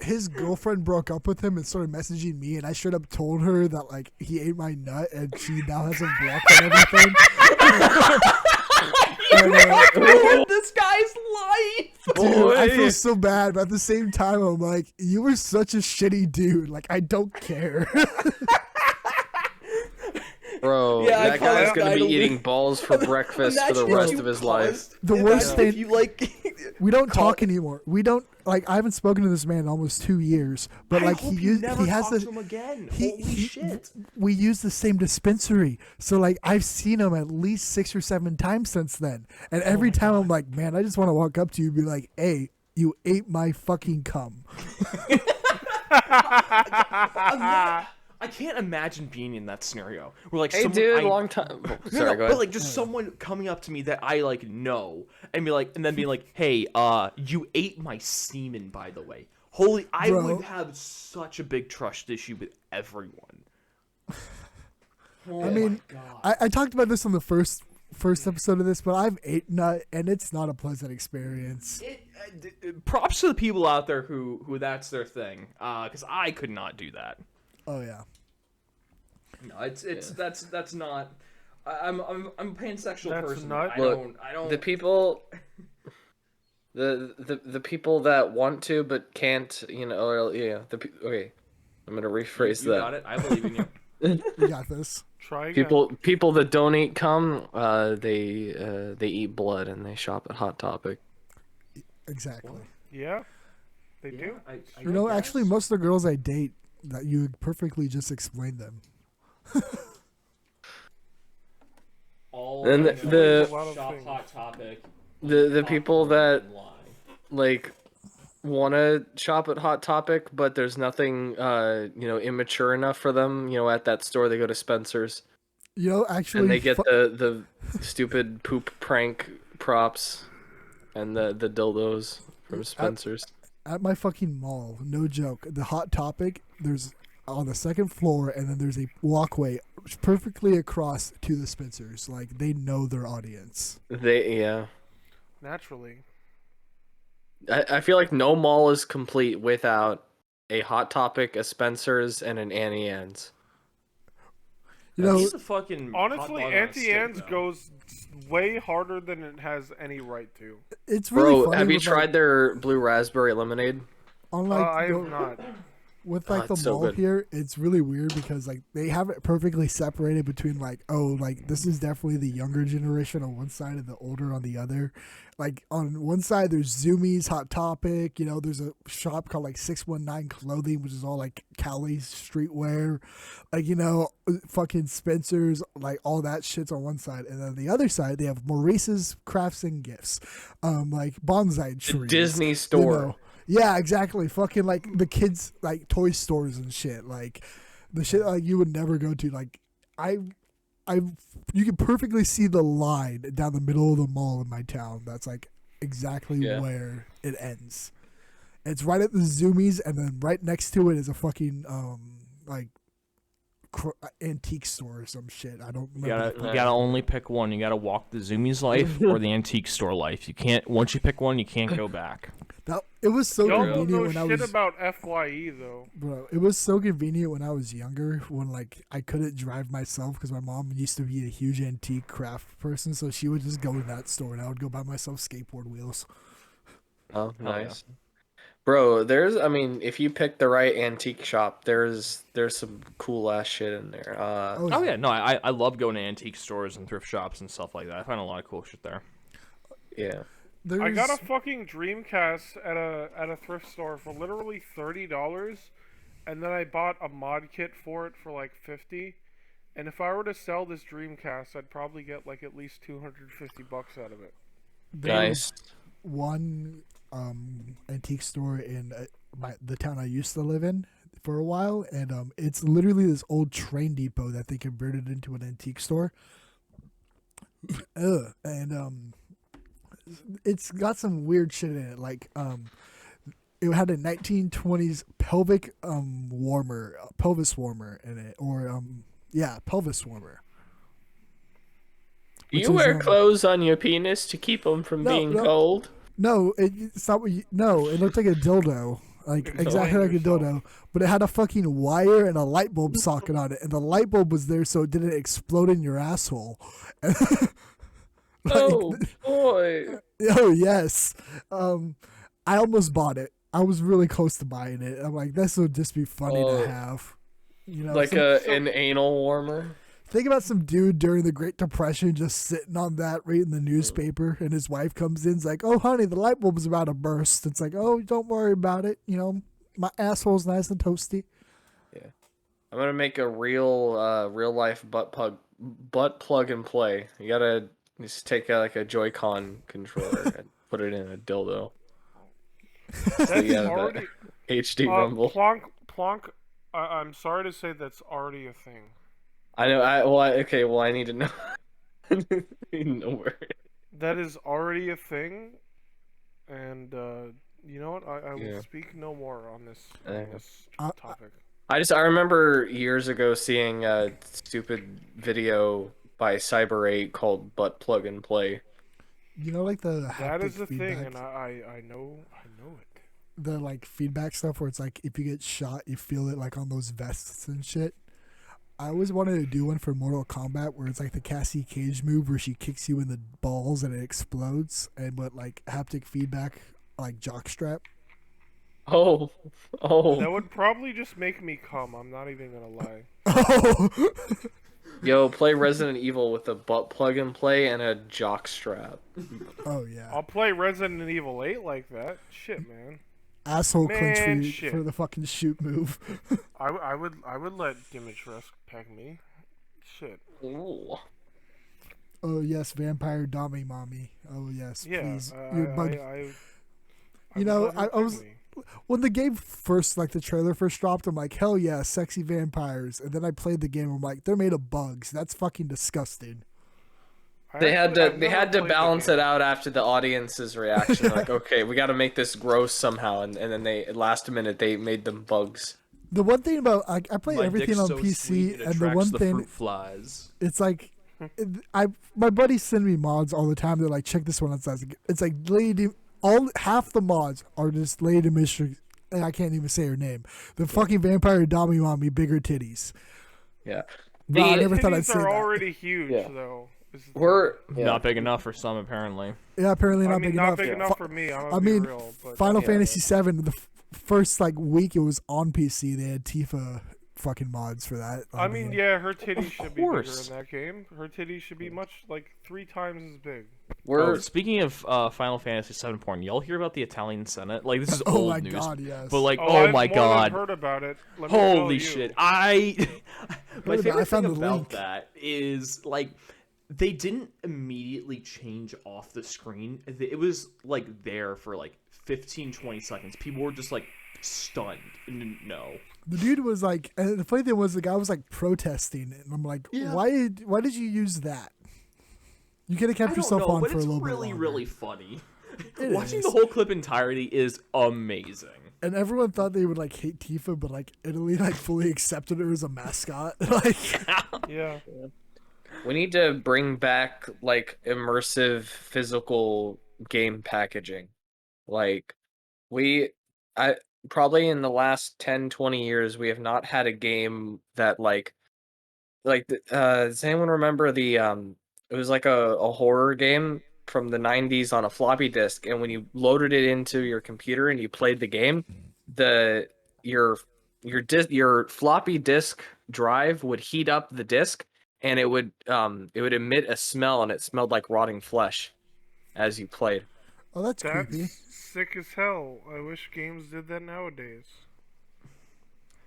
his girlfriend broke up with him and started messaging me, and I straight up told her that like he ate my nut, and she now has him blocked on everything. ruined this guy's life. Dude, I feel so bad, but at the same time, I'm like, you were such a shitty dude. Like, I don't care. Bro, that guy's gonna be eating balls for breakfast for the rest of his life. The worst thing, you like, we don't talk anymore. We don't like. I haven't spoken to this man in almost 2 years. But like, he has to him again. Holy shit! We use the same dispensary, so like I've seen him at least 6 or 7 times since then. And every time I'm like, man, I just want to walk up to you and be like, hey, you ate my fucking cum. I can't imagine being in that scenario. Where like, hey, dude, long time. Oh, sorry, go ahead. But like, just someone coming up to me that I like know, and be like, and then being like, "Hey, you ate my semen, by the way." Holy, I would have such a big trust issue with everyone. I mean, I talked about this on the first episode of this, but I've ate nut, and it's not a pleasant experience. Props to the people out there who that's their thing, because I could not do that. Oh yeah. No, that's not. I'm a pansexual That's person. not- I don't. The people, the people that want to but can't, you know, or, yeah. Okay, I'm gonna rephrase You that. got it. I believe in you. You got this. Try again. People that don't eat cum, they eat blood and they shop at Hot Topic. Exactly. Yeah, they do. You know, actually, most of the girls I date, that you perfectly just explained them. All And I know the- is A lot of shop things. Hot Topic. The people that and lie. like want to shop at Hot Topic, but there's nothing you know, immature enough for them. You know, at that store they go to Spencer's You know, actually, and they get the stupid poop prank props and the dildos from Spencer's. at my fucking mall, no joke, the Hot Topic, there's on the second floor, and then there's a walkway perfectly across to the Spencers. Like, they know their audience. Yeah. Naturally. I feel like no mall is complete without a Hot Topic, a Spencer's, and an Annie Ann's. You know, He's a fucking hot Honestly, dog on a Auntie stick, Anne's though. goes way harder than it has any right to. it's really Bro, funny. have you with, tried their blue raspberry lemonade? on I have not. with Oh, like the it's so mall good. here, it's really weird because like they have it perfectly separated between like, oh, like this is definitely the younger generation on one side and the older on the other. Like on one side there's Zoomies, Hot Topic, you know, there's a shop called like 619 Clothing, which is all like Cali's streetwear, like, you know, fucking Spencer's, like all that shit's on one side, and then the other side they have Maurice's Crafts and Gifts, like bonsai trees, Disney store. you know. Yeah, exactly. Fucking like the kids like toy stores and shit. Like the shit like you would never go to. Like I you can perfectly see the line down the middle of the mall in my town. That's like exactly where it ends. It's right at the Zoomies, and then right next to it is a fucking like antique store or some shit. I don't remember. You gotta only pick one. You gotta walk the Zoomies life or the antique store life. You can't. Once you pick one, you can't go back. It was so Y'all don't convenient know when I shit was. about FYE though. Bro, it was so convenient when I was younger, when like I couldn't drive myself because my mom used to be a huge antique craft person, so she would just go to that store and I would go buy myself skateboard wheels. Oh, nice. Bro, I mean, if you pick the right antique shop, there's some cool ass shit in there. Oh yeah, no, I love going to antique stores and thrift shops and stuff like that. I find a lot of cool shit there. Yeah. I got a fucking Dreamcast at a thrift store for literally $30, and then I bought a mod kit for it for like $50. And if I were to sell this Dreamcast, I'd probably get like at least $250 out of it. Nice. One antique store in the town I used to live in for a while, and it's literally this old train depot that they converted into an antique store. And it's got some weird shit in it, like it had a 1920s pelvis warmer in it, or pelvis warmer. You wear clothes on your penis to keep them from being cold? No, it's not what no, it looked like a dildo. Like exactly like a dildo, but it had a fucking wire and a light bulb socket on it, and the light bulb was there so it didn't explode in your asshole. Oh boy! Oh yes, I almost bought it. I was really close to buying it. I'm like, this would just be funny to have, you know, like an anal warmer. Think about some dude during the Great Depression just sitting on that reading the newspaper, and his wife comes in, is like, "Oh honey, the light bulb's about to burst." It's like, "Oh, don't worry about it. You know, my asshole's nice and toasty." Yeah, I'm gonna make a real life butt plug and play. You gotta just take like a Joy-Con controller and put it in a dildo. That's already HD rumble. Plonk. I'm sorry to say that's already a thing. I know. I need to know. I need to know where. That is already a thing, and you know what? I will speak no more on this topic. I remember years ago seeing a stupid video by Cyber8 called "Butt Plug and Play." You know, like the that is the feedback. thing, and I know it. the like feedback stuff where it's like if you get shot, you feel it like on those vests and shit. I always wanted to do one for Mortal Kombat where it's like the Cassie Cage move where she kicks you in the balls and it explodes, and but like haptic feedback like jockstrap. Oh, oh, That would probably just make me come. I'm not even gonna lie. Oh, yo, play Resident Evil with a butt plug and play and a jock strap. oh yeah. I'll play Resident Evil 8 like that. Shit, man. Asshole Man, clinch shit. for the fucking shoot move. I would let Dimitrescu peg me. Shit. Ooh. Oh yes, vampire Dami mommy. Oh yes, Yeah. please. You're bug- I You know, would let her I was peg me. when the game first, like the trailer first dropped, I'm like, hell yeah, sexy vampires. And then I played the game, I'm like, they're made of bugs. That's fucking disgusting. They had I've to they never had to played the balance game. it out after the audience's reaction. Like, okay, we got to make this gross somehow, and then they last minute they made them bugs. The one thing about I play My everything dick's on so PC, sweet, it and the attracts one the thing fruit flies. it's like, my buddies send me mods all the time. They're like, check this one. It's like lady, all half the mods are just Lady Mystery, and I can't even say her name. The fucking vampire Dami mommy, bigger titties. Yeah. Wow, I The- never thought I'd Titties say are that. already huge, Yeah. though. is the We're thing. Not big enough for some, apparently. Yeah, apparently I not mean, big not enough. big Yeah. enough for me. I'm gonna I be mean, real, but Final yeah, Fantasy VII, the first like week it was on PC, they had Tifa fucking mods for that. I mean, yeah, her titties should be bigger course. in that game. Her titties should be much like 3 times as big. We're Speaking of Final Fantasy VII porn, y'all hear about the Italian Senate? Like, this is Oh old my news. god, yes. But like, Oh, I've my more god. than heard about it. Let me tell Holy you. shit. My I favorite found thing the about link. that is like they didn't immediately change off the screen. It was like there for like 15-20 seconds. People were just like stunned and didn't know. The dude was like, and the funny thing was the guy was like protesting, and I'm like, Yeah. why did you use that? You could have I kept don't yourself know, on but for a it's little really, bit longer. really funny. It Watching is. the whole clip entirety is amazing. And everyone thought they would like hate Tifa, but like Italy like fully accepted her as a mascot. Like, Yeah. We need to bring back like immersive physical game packaging. Like I probably in the last 10-20 years we have not had a game that does anyone remember the it was like a horror game from the 90s on a floppy disk, and when you loaded it into your computer and you played the game, the your your floppy disk drive would heat up the disk, and it would emit a smell, and it smelled like rotting flesh as you played. oh, that's That's creepy. sick as hell. I wish games did that nowadays.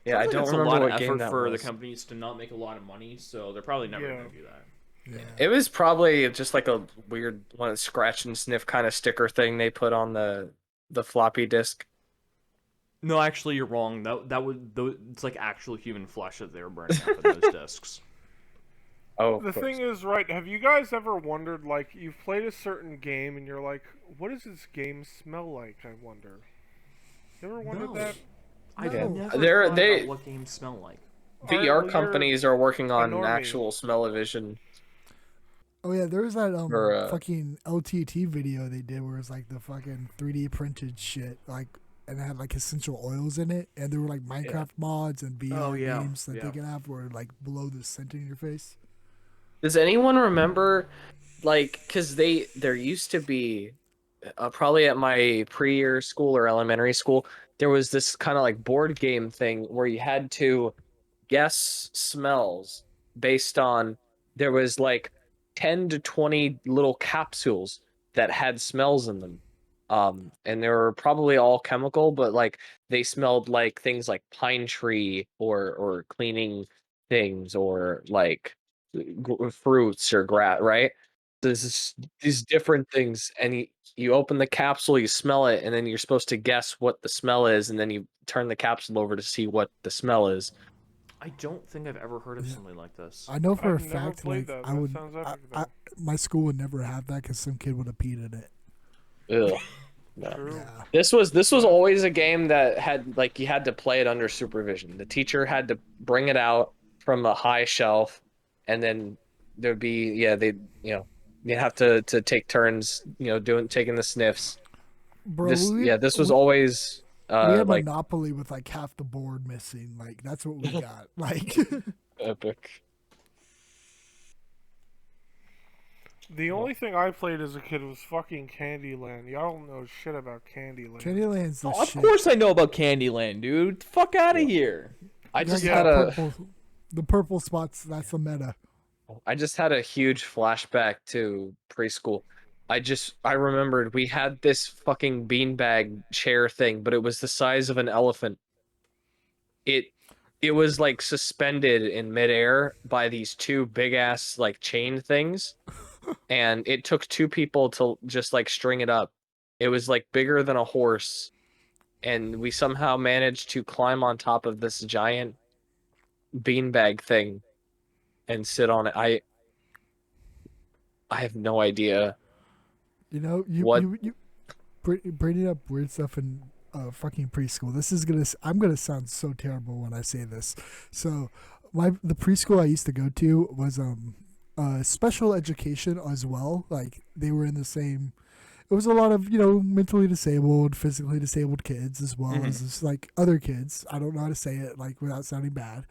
Yeah, I Sounds like don't it's remember a lot what of game effort that for was. the companies to not make a lot of money, so they're probably never Yeah. gonna do that. Yeah. It was probably just like a weird one, scratch and sniff kind of sticker thing they put on the floppy disk. No, actually, you're wrong. It's like actual human flesh that they were burning up in those discs. Oh, The thing is, right, have you guys ever wondered, like, you've played a certain game and you're like, what does this game smell like, I wonder? You ever wondered No. that? I've No. never They're- thought they- about what games smell like. VR Alright, well, you're companies are working on normie. actual smell-o-vision. Oh yeah, there was that Or, fucking LTT video they did where it was like the fucking 3D printed shit, like, and it had like essential oils in it, and there were like Minecraft mods and VR yeah, games that yeah. they can have where like blow the scent in your face. Does anyone remember, like, because there used to be, probably at my pre-year school or elementary school, there was this kind of like board game thing where you had to guess smells based on, there was like 10 to 20 little capsules that had smells in them. And they were probably all chemical, but like they smelled like things like pine tree or cleaning things, or like fruits or grass, right? These different things, and you open the capsule, you smell it, and then you're supposed to guess what the smell is, and then you turn the capsule over to see what the smell is. I don't think I've ever heard of something like this. I know for I've a never fact, played like that. I That would, sounds epic, my school would never have that because some kid would have peed in it. Ugh. No. True. Yeah. This was always a game that had, like, you had to play it under supervision. The teacher had to bring it out from a high shelf, and then there'd be you'd have to take turns, taking the sniffs. Bro, This was always We had like Monopoly with like half the board missing. Like that's what we got. Like epic. The only thing I played as a kid was fucking Candyland. Y'all don't know shit about Candyland. Candyland's the Of shit. course I know about Candyland, dude. Fuck out of here. I just Yeah, had the purple spots. That's the meta. I just had a huge flashback to preschool. I remembered we had this fucking beanbag chair thing, but it was the size of an elephant. It it was like suspended in midair by these two big ass like chain things, and it took two people to just like string it up. It was like bigger than a horse, and we somehow managed to climb on top of this giant beanbag thing and sit on it. I have no idea You know, what. you bringing up weird stuff in fucking preschool. This is gonna. I'm gonna sound so terrible when I say this. So, the preschool I used to go to was special education as well. Like they were in the same. It was a lot of mentally disabled, physically disabled kids as well as just, like other kids. I don't know how to say it like without sounding bad,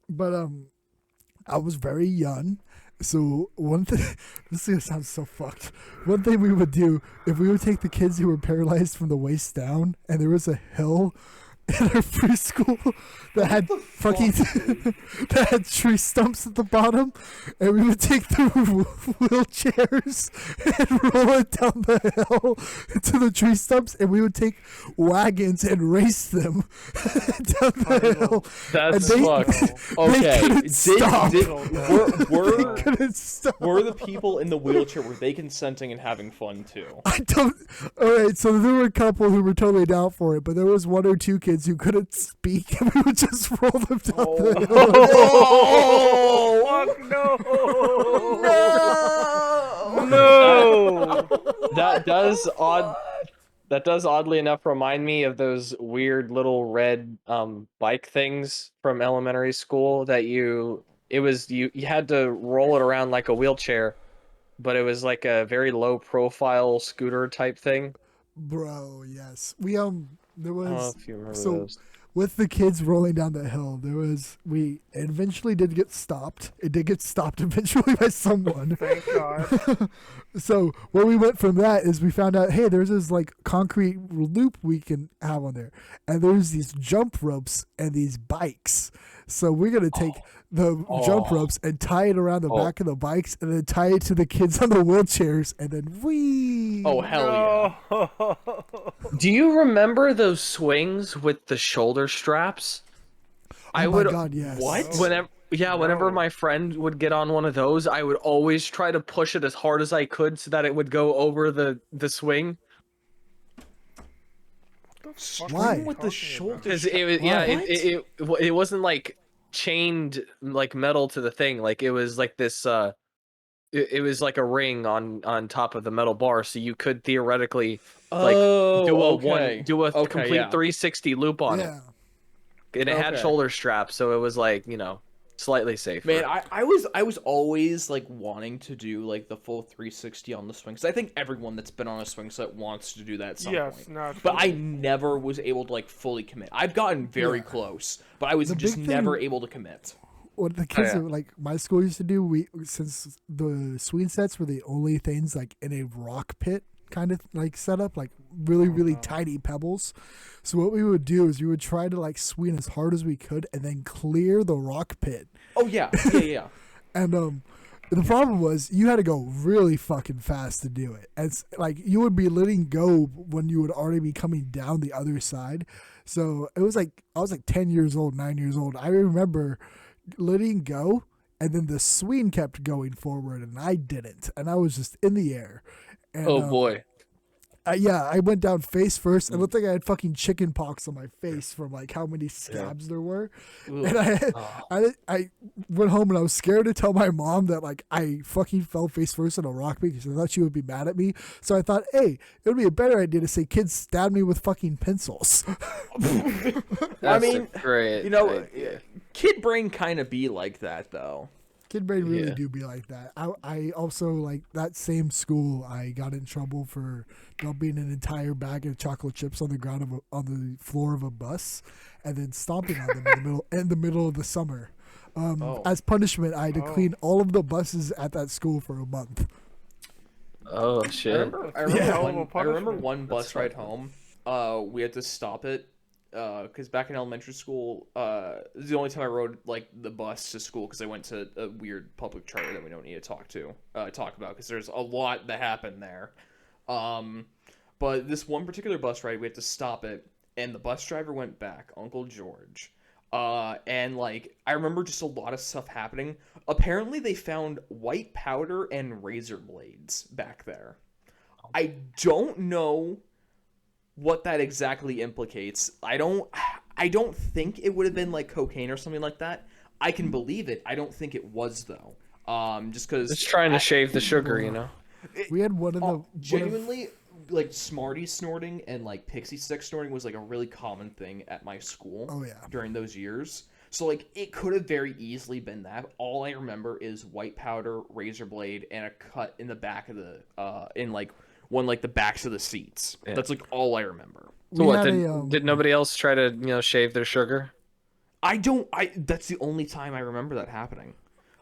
but I was very young. So one thing, this is gonna sound so fucked. One thing we would do if we would take the kids who were paralyzed from the waist down, and there was a hill in our preschool that had fucking that had tree stumps at the bottom, and we would take the wheelchairs and roll it down the hill to the tree stumps, and we would take wagons and race them down the hill. That's And fucked. Okay. couldn't stop. Couldn't stop. Were the people in the wheelchair, were they consenting and having fun too? I don't. All right, so there were a couple who were totally down for it, but there was one or two kids who couldn't speak, and we would just roll them down the hill. Oh, fuck no! No! That does oddly enough remind me of those weird little red bike things from elementary school that you had to roll it around like a wheelchair, but it was like a very low profile scooter type thing. Bro, yes. We there I don't know was if you remember so those. with the kids rolling down the hill, we eventually did get stopped. It did get stopped eventually by someone. Thank God. So where we went from that is we found out, hey, there's this like concrete loop we can have on there, and there's these jump ropes and these bikes. So we're gonna take the jump ropes and tie it around the back of the bikes, and then tie it to the kids on the wheelchairs, and then whee. Oh hell yeah! Do you remember those swings with the shoulder straps? Oh my God, yes. What? Whenever my friend would get on one of those, I would always try to push it as hard as I could so that it would go over the swing. Why? With the shoulder. Because it wasn't like chained like metal to the thing. Like it was like this. It was like a ring on top of the metal bar, so you could theoretically like do a complete 360 loop on it. And it had shoulder straps, so it was like, slightly safer. Man, I was always like wanting to do like the full 360 on the swing, because I think everyone that's been on a swing set wants to do that at some point. Naturally. But I never was able to like fully commit. I've gotten very close, but I was just never able to commit. What the kids at, like my school used to do, since the swing sets were the only things like in a rock pit kind of like setup, like really tiny pebbles. So what we would do is we would try to like swing as hard as we could and then clear the rock pit. Oh yeah. And the problem was you had to go really fucking fast to do it. It's like you would be letting go when you would already be coming down the other side. So it was like I was like 9 years old. I remember letting go, and then the swing kept going forward, and I didn't, and I was just in the air. And, oh boy. I went down face first. It looked like I had fucking chicken pox on my face from like how many scabs there were. Ugh. And I went home and I was scared to tell my mom that like I fucking fell face first in a rock because I thought she would be mad at me. So I thought, hey, it would be a better idea to say kids stabbed me with fucking pencils. That's great. Kid brain kind of be like that though. Kid brain really do be like that. I also, like, that same school, I got in trouble for dumping an entire bag of chocolate chips on the ground on the floor of a bus, and then stomping on them in the middle of the summer. As punishment, I had to clean all of the buses at that school for a month. Oh shit! I remember one bus ride home. We had to stop it because back in elementary school, this is the only time I rode like the bus to school because I went to a weird public charter that we don't need to talk about because there's a lot that happened there. But this one particular bus ride, we had to stop it, and the bus driver went back, Uncle George. And like I remember just a lot of stuff happening. Apparently they found white powder and razor blades back there. I don't know what that exactly implicates. I don't think it would have been like cocaine or something like that. I can believe it. I don't think it was though. Just because it's trying to shave the sugar, you know. We had one of the genuinely like Smarties snorting and like Pixie Stick snorting was like a really common thing at my school. Oh yeah. During those years. So like it could have very easily been that. All I remember is white powder, razor blade, and a cut in the back of the in like the backs of the seats. Yeah. That's like all I remember. So what did nobody else try to shave their sugar? That's the only time I remember that happening.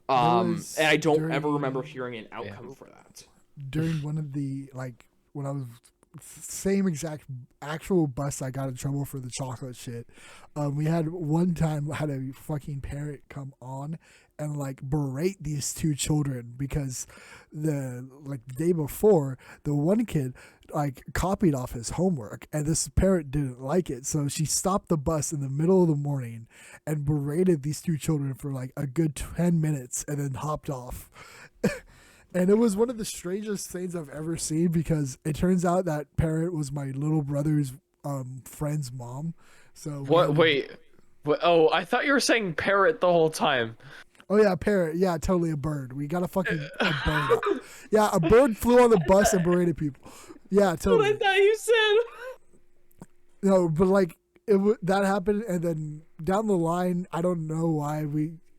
And I don't ever remember hearing an outcome for that. During one of the when I was same exact actual bus I got in trouble for the chocolate shit. We had one time had a fucking parent come on and like berate these two children because the day before the one kid like copied off his homework and this parent didn't like it, so she stopped the bus in the middle of the morning and berated these two children for like a good 10 minutes and then hopped off. And it was one of the strangest things I've ever seen because it turns out that parent was my little brother's friend's mom. So what? Wait. Oh, I thought you were saying parrot the whole time. Oh yeah, parrot. Yeah, totally a bird. We got a bird. Yeah, a bird flew on the bus and berated people. Yeah, totally. What I thought you said. No, but like that happened, and then down the line, I don't know why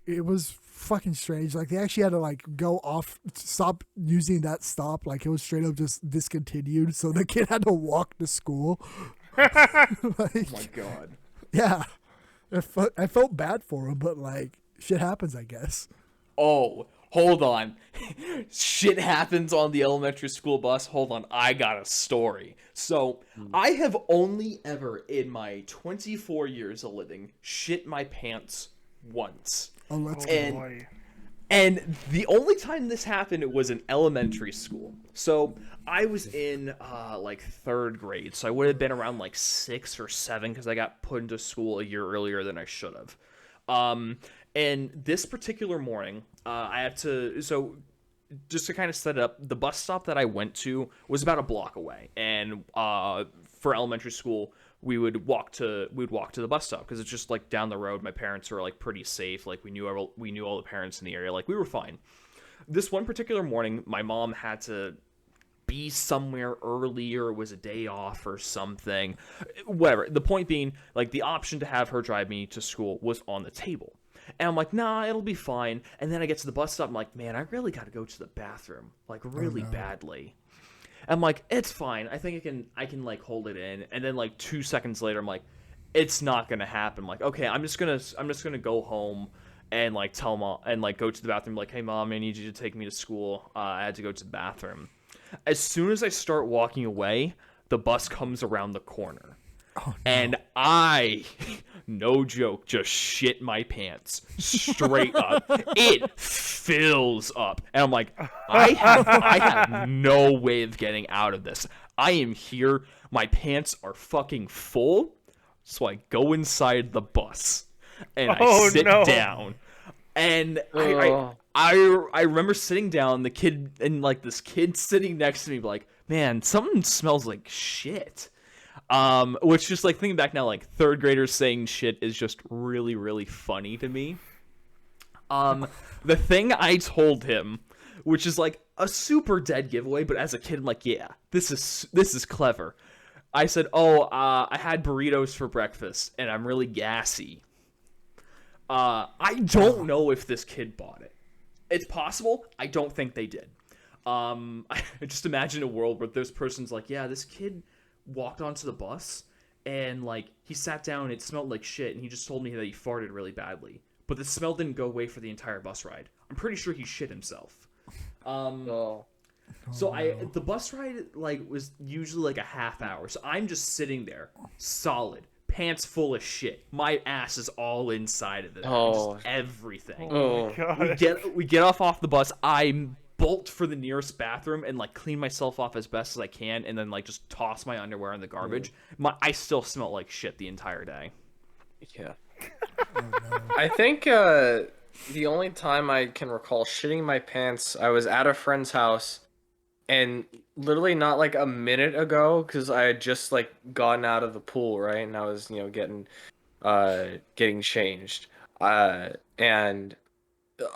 it was fucking strange. Like they actually had to like go off, stop using that stop. Like it was straight up just discontinued, so the kid had to walk to school. Oh my god. Yeah, I felt bad for him, but like shit happens, I guess. Oh, hold on. Shit happens on the elementary school bus. Hold on, I got a story. So I have only ever in my 24 years of living shit my pants once. Oh, let's go. And the only time this happened, it was in elementary school. So I was in like 3rd grade. So I would have been around like 6 or 7 because I got put into school a year earlier than I should have. And this particular morning, I had to. So just to kind of set it up, the bus stop that I went to was about a block away, and for elementary school, we would walk to the bus stop because it's just like down the road. My parents were like pretty safe. Like we knew all the parents in the area. Like we were fine. This one particular morning, my mom had to be somewhere early, or it was a day off or something. Whatever. The point being, like the option to have her drive me to school was on the table. And I'm like, nah, it'll be fine. And then I get to the bus stop. I'm like, man, I really got to go to the bathroom, like really badly. I'm like, it's fine. I think I can like hold it in. And then like 2 seconds later, I'm like, it's not gonna happen. I'm like, okay, I'm just gonna go home and like tell mom and like go to the bathroom. Like, hey mom, I need you to take me to school. I had to go to the bathroom. As soon as I start walking away, the bus comes around the corner. Oh, no. And I, no joke, just shit my pants straight up. It fills up. And I'm like, I have no way of getting out of this. I am here. My pants are fucking full. So I go inside the bus and I sit down. And I remember sitting down, this kid sitting next to me like, man, something smells like shit. Which just like thinking back now, like 3rd graders saying shit is just really, really funny to me. The thing I told him, which is like a super dead giveaway, but as a kid, I'm like, yeah, this is clever. I said, I had burritos for breakfast and I'm really gassy. I don't know if this kid bought it. It's possible. I don't think they did. I just imagine a world where this person's like, yeah, this kid walked onto the bus and like he sat down and it smelled like shit and he just told me that he farted really badly. But the smell didn't go away for the entire bus ride. I'm pretty sure he shit himself. The bus ride like was usually like a half hour. So I'm just sitting there, solid, pants full of shit. My ass is all inside of it. Just everything. Oh my God. We get off the bus. I bolt for the nearest bathroom and like clean myself off as best as I can, and then like just toss my underwear in the garbage. I still smell like shit the entire day. Yeah. I think the only time I can recall shitting my pants, I was at a friend's house, and literally not like a minute ago, because I had just like gotten out of the pool, right, and I was getting changed, and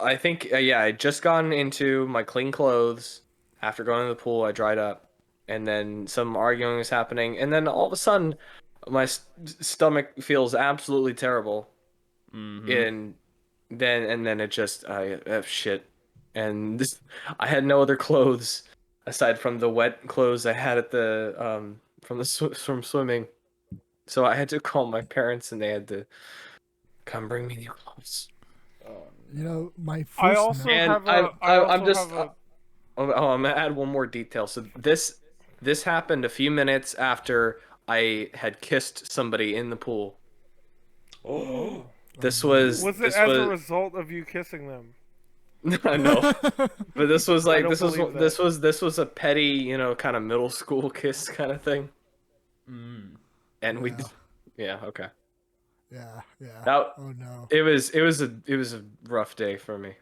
I think I just gotten into my clean clothes after going to the pool. I dried up, and then some arguing was happening, and then all of a sudden, my stomach feels absolutely terrible. And then it just shit, and I had no other clothes aside from the wet clothes I had at the from swimming, so I had to call my parents and they had to come bring me new clothes. My first. I also have a. I'm gonna add one more detail. So this happened a few minutes after I had kissed somebody in the pool. Oh. Was it as a result of you kissing them? No, but this was a petty, kind of middle school kiss kind of thing. And okay. Yeah. That, oh no. It was a rough day for me.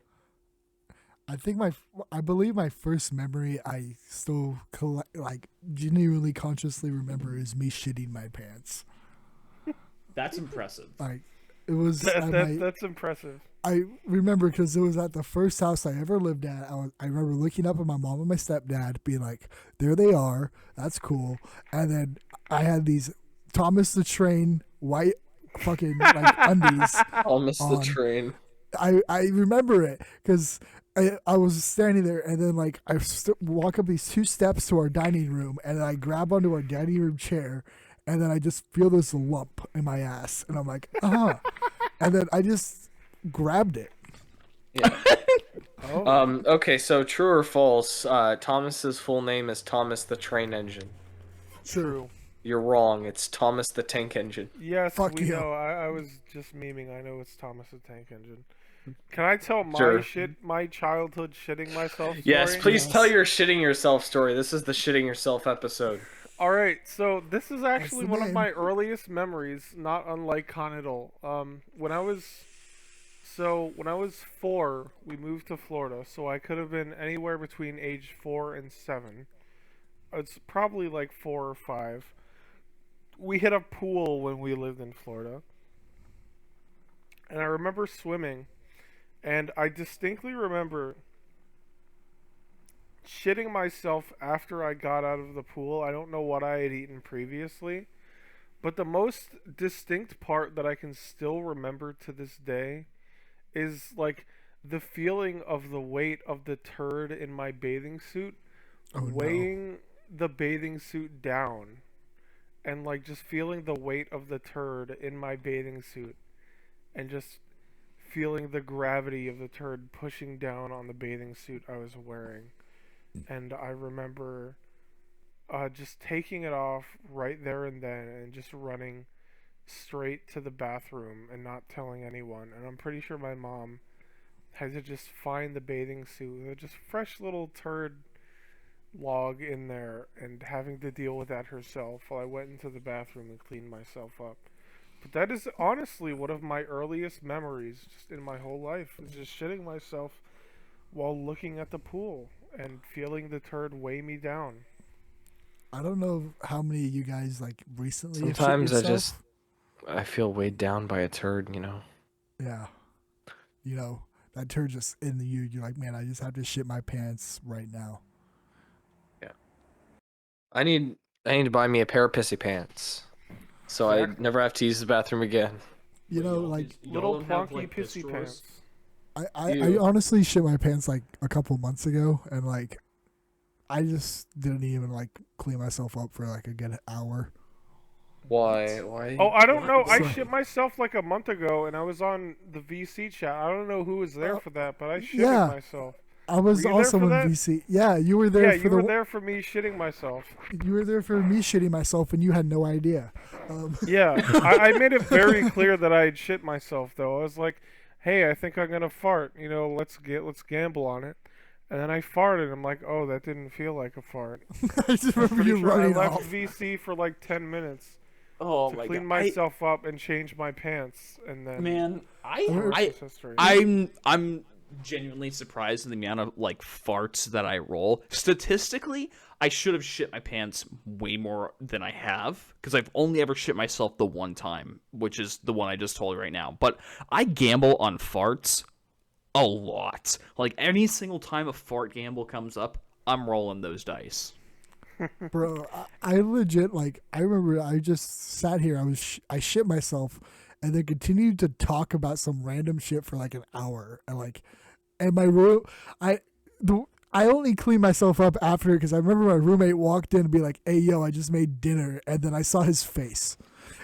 I believe my first memory I still genuinely consciously remember is me shitting my pants. That's impressive. It was that's impressive. I remember because it was at the first house I ever lived at. I remember looking up at my mom and my stepdad, being like, "There they are. That's cool." And then I had these Thomas the Train white fucking undies. Thomas the Train. I remember it because I was standing there, and then I walk up these 2 steps to our dining room, and then I grab onto our dining room chair. And then I just feel this lump in my ass, and I'm like, and then I just grabbed it. Yeah. Okay, so true or false? Thomas's full name is Thomas the Train Engine. True. You're wrong. It's Thomas the Tank Engine. Yes, Fuck we you. know. I was just memeing. I know it's Thomas the Tank Engine. Can I tell my childhood shitting myself story? Yes, please tell your shitting yourself story. This is the shitting yourself episode. Alright, so this is actually one of my earliest memories, not unlike Conidal. When I was 4, we moved to Florida, so I could have been anywhere between age 4 and 7. It's probably like 4 or 5. We hit a pool when we lived in Florida. And I remember swimming, and I distinctly remember shitting myself after I got out of the pool. I don't know what I had eaten previously, but the most distinct part that I can still remember to this day is the feeling of the weight of the turd in my bathing suit weighing the bathing suit down, and just feeling the weight of the turd in my bathing suit, and just feeling the gravity of the turd pushing down on the bathing suit I was wearing. And I remember just taking it off right there and then, and just running straight to the bathroom and not telling anyone. And I'm pretty sure my mom had to just find the bathing suit with just fresh little turd log in there, and having to deal with that herself while I went into the bathroom and cleaned myself up. But that is honestly one of my earliest memories just in my whole life, is just shitting myself while looking at the pool and feeling the turd weigh me down. I don't know how many of you guys recently. Sometimes I feel weighed down by a turd, Yeah. That turd just in you. You're like, man, I just have to shit my pants right now. Yeah. I need to buy me a pair of pissy pants, so I never have to use the bathroom again. Little plonky pissy pants. I honestly shit my pants like a couple months ago, and like I just didn't even like clean myself up for like a good hour. Why? Why? Oh, I don't know. I So- shit myself like a month ago, and I was on the VC chat. I don't know who was there for that, but I shitted yeah. myself. I was Were you there also for in that? VC. Yeah, you were there Yeah, for you were there for me shitting myself. You were there for me shitting myself, and you had no idea. Yeah, I made it very clear that I had shit myself, though. I was like, "Hey, I think I'm gonna fart. You know, let's gamble on it." And then I farted. I'm like, "Oh, that didn't feel like a fart." I just remember Pretty you sure I running left off. VC for like 10 minutes Oh to my clean god, myself up and change my pants, and then man, the rest is history. I'm genuinely surprised at the amount of like farts that I roll. Statistically, I should have shit my pants way more than I have, because I've only ever shit myself the one time, which is the one I just told you right now. But I gamble on farts a lot. Like any single time a fart gamble comes up, I'm rolling those dice. Bro, I legit, like, I remember I just sat here, I shit myself, and then continued to talk about some random shit for like an hour, and my room, I only cleaned myself up after, because I remember my roommate walked in and be like, "Hey, yo, I just made dinner," and then I saw his face,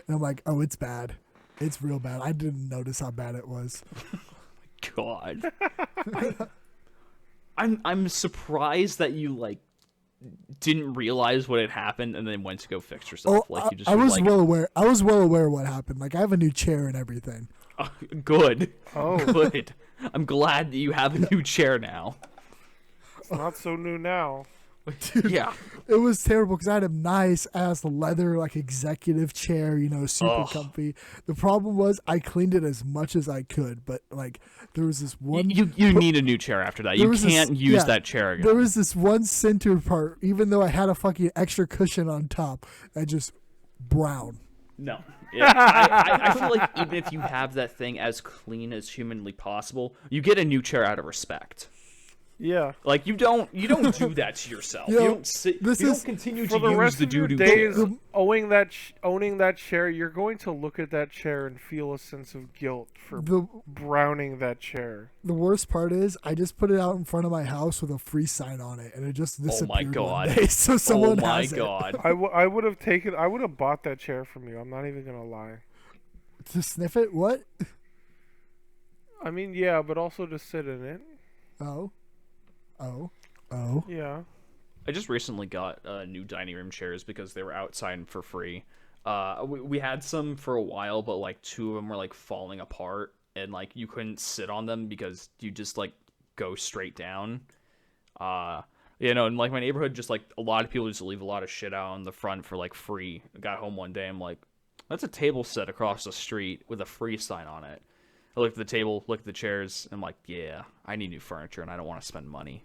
and I'm like, "Oh, it's bad, it's real bad." I didn't notice how bad it was. God, I'm surprised that you like didn't realize what had happened and then went to go fix yourself. Oh, Like you just I was like, well aware. I was well aware of what happened. Like, I have a new chair and everything. Good. Oh. Good. I'm glad that you have a new chair now. It's not so new now. Dude, Yeah. it was terrible because I had a nice ass leather like executive chair, super Ugh. comfy. The problem was I cleaned it as much as I could, but like there was this one. You need a new chair after that. There You was this- can't use yeah, that chair again. There was this one center part, even though I had a fucking extra cushion on top, that just brown. No. Yeah, I feel like even if you have that thing as clean as humanly possible, you get a new chair out of respect. Yeah. Like you don't do that to yourself. Yo, you don't sit. this You don't is- continue For to the use rest the of your doo-doo days chair. owning that chair, you're going to look at that chair and feel a sense of guilt for The browning that chair. the worst part is I just put it out in front of my house with a free sign on it, and it just disappeared God. one day. So someone Oh my has god. I would have bought that chair from you. I'm not even gonna lie. it to sniff it. What? I mean, yeah, but also to sit in it. Oh. Yeah. I just recently got new dining room chairs because they were outside for free. We had some for a while, but like two of them were like falling apart, and like you couldn't sit on them because you just like go straight down. And like my neighborhood, just like a lot of people just leave a lot of shit out on the front for like free. I got home one day, I'm like, that's a table set across the street with a free sign on it. I looked at the table, looked at the chairs, and I'm like, yeah, I need new furniture and I don't want to spend money.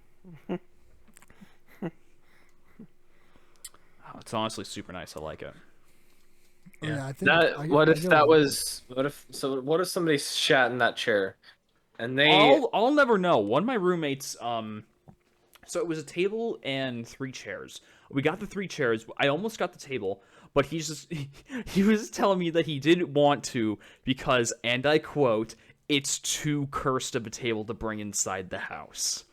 It's honestly super nice. I like it. Yeah, I think What if somebody shat in that chair, and they I'll never know. One of my roommates, so it was a table and 3 chairs. We got the 3 chairs. I almost got the table, but he was telling me that he didn't want to because, and I quote, "It's too cursed of a table to bring inside the house."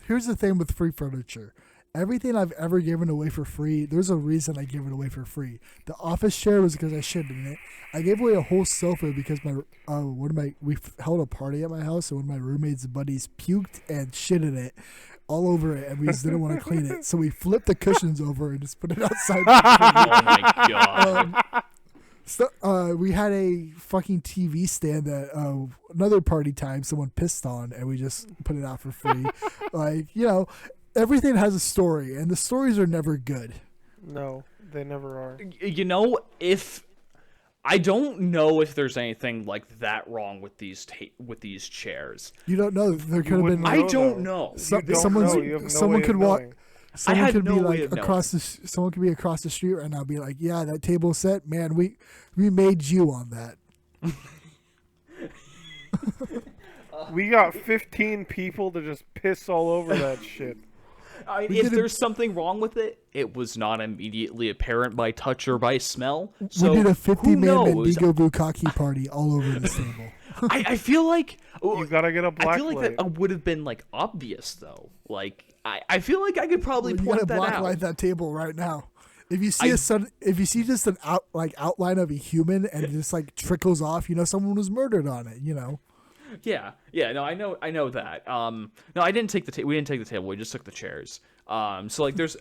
Here's the thing with free furniture. Everything I've ever given away for free, there's a reason I give it away for free. The office chair was because I shit in it. I gave away a whole sofa because we held a party at my house, and one of my roommates' buddies puked and shit in it all over it, and we just didn't want to clean it. So we flipped the cushions over and just put it outside. Oh my god. So we had a fucking TV stand that another party time someone pissed on, and we just put it out for free. Everything has a story, and the stories are never good. No, they never are. If I don't know if there's anything like that wrong with these chairs. You don't know. There could have been. I don't know. Someone could walk. Someone had could no be way like of across the. Someone could be across the street right now. Be like, yeah, that table set, man. We made you on that. We got 15 people to just piss all over that shit. If there's something wrong with it, it was not immediately apparent by touch or by smell. So we did a who 50-man knows? Mendigo Bukkake party all over this table. I feel like You gotta get a black I feel like light. that would have been like obvious though. Like I feel like I could probably You point gotta that black out. light that table right now. If you see if you see just an outline of a human and it just like trickles off, you know someone was murdered on it. You know. Yeah. No, I know that. No, I didn't take we didn't take the table. We just took the chairs. So like, there's,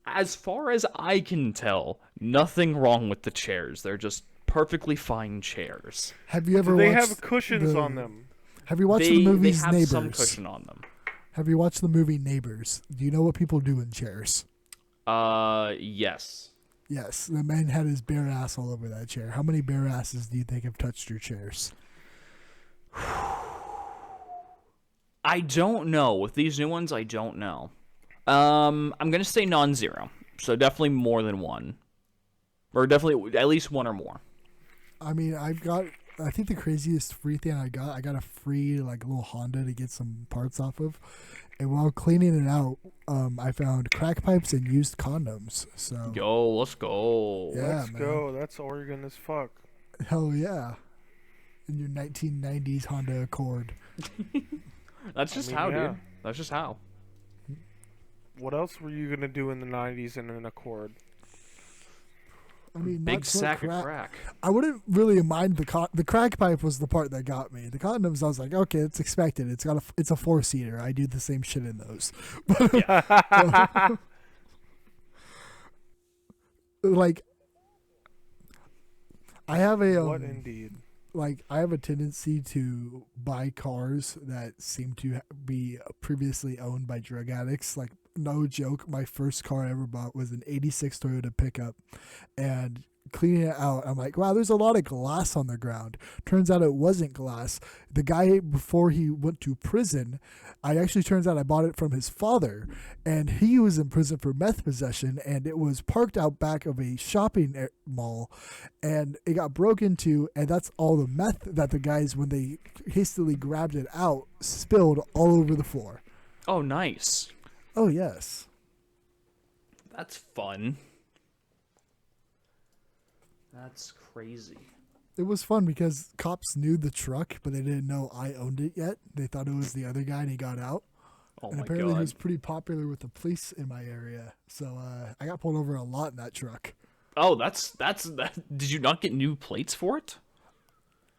as far as I can tell, nothing wrong with the chairs. They're just perfectly fine chairs. Have you ever? Do they watched have cushions on them? Have you watched the movies They have Neighbors? some cushion on them. Have you watched the movie Neighbors? Do you know what people do in chairs? Yes. Yes, the man had his bare ass all over that chair. How many bare asses do you think have touched your chairs? I don't know. With these new ones, I don't know. I'm gonna say non-zero. So definitely more than one, or definitely at least one or more. I mean, I think the craziest free thing I got a free like little Honda to get some parts off of, and while cleaning it out, I found crack pipes and used condoms. So Let's go. Yeah, Let's go. That's Oregon as fuck. Hell yeah! In your 1990s Honda Accord. That's just how, dude. That's just how. What else were you gonna do in the 90s in an Accord? I mean, Big not so sack of crack. I wouldn't really mind the crack pipe was the part that got me. The condoms, I was like, okay, it's expected. It's a 4-seater. I do the same shit in those. But, like, I have a what indeed? Like, I have a tendency to buy cars that seem to be previously owned by drug addicts. Like, no joke, my first car I ever bought was an 86 Toyota pickup. And cleaning it out, I'm like, wow, there's a lot of glass on the ground. Turns out it wasn't glass. The guy, before he went to prison, turns out I bought it from his father. And he was in prison for meth possession. And it was parked out back of a shopping mall. And it got broken into. And that's all the meth that the guys, when they hastily grabbed it out, spilled all over the floor. Oh, nice. Oh, yes. That's fun. That's crazy. It was fun because cops knew the truck, but they didn't know I owned it yet. They thought it was the other guy, and he got out. Oh, and my apparently God. he was pretty popular with the police in my area. So I got pulled over a lot in that truck. Oh, that's Did you not get new plates for it?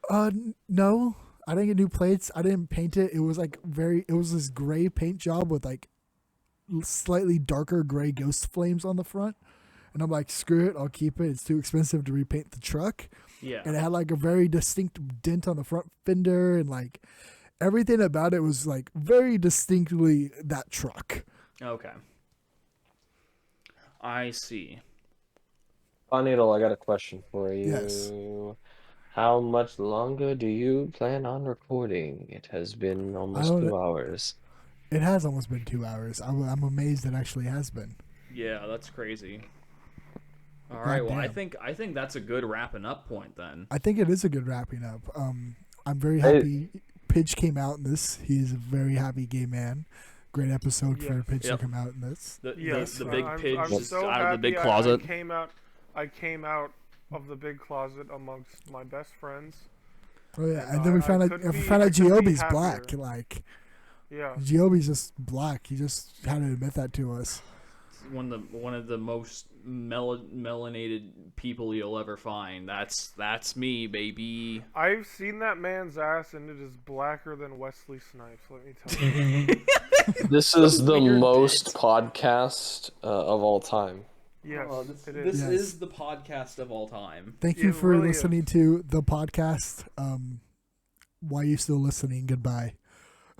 No. I didn't get new plates. I didn't paint it. It was like it was this gray paint job with like slightly darker gray ghost flames on the front. And I'm like, screw it, I'll keep it. It's too expensive to repaint the truck. Yeah. And it had like a very distinct dent on the front fender, and like everything about it was like very distinctly that truck. Okay. I see. Needle, I got a question for you. Yes. How much longer do you plan on recording? It has been almost 2 hours. It has almost been 2 hours. I'm amazed it actually has been. Yeah, that's crazy. All right, well, I think that's a good wrapping up point then. I think it is a good wrapping up. I'm very happy Pidge came out in this. He's a very happy gay man. Great episode for Pidge to come out in this. The big Pidge I'm is so out of the big happy closet. I came out of the big closet amongst my best friends. Oh yeah, and then we found out Giobi's black. Like, yeah, Giobi's just black. He just had to admit that to us. One of the most melanated people you'll ever find. That's me, baby. I've seen that man's ass, and it is blacker than Wesley Snipes. Let me tell you. This is the most podcast of all time. Yes, this is the podcast of all time. Thank you for listening to the podcast. Why are you still listening? Goodbye.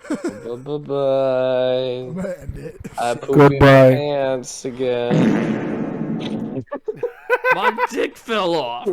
Bye-bye. I'm gonna end it. I pooped my pants again. My dick fell off.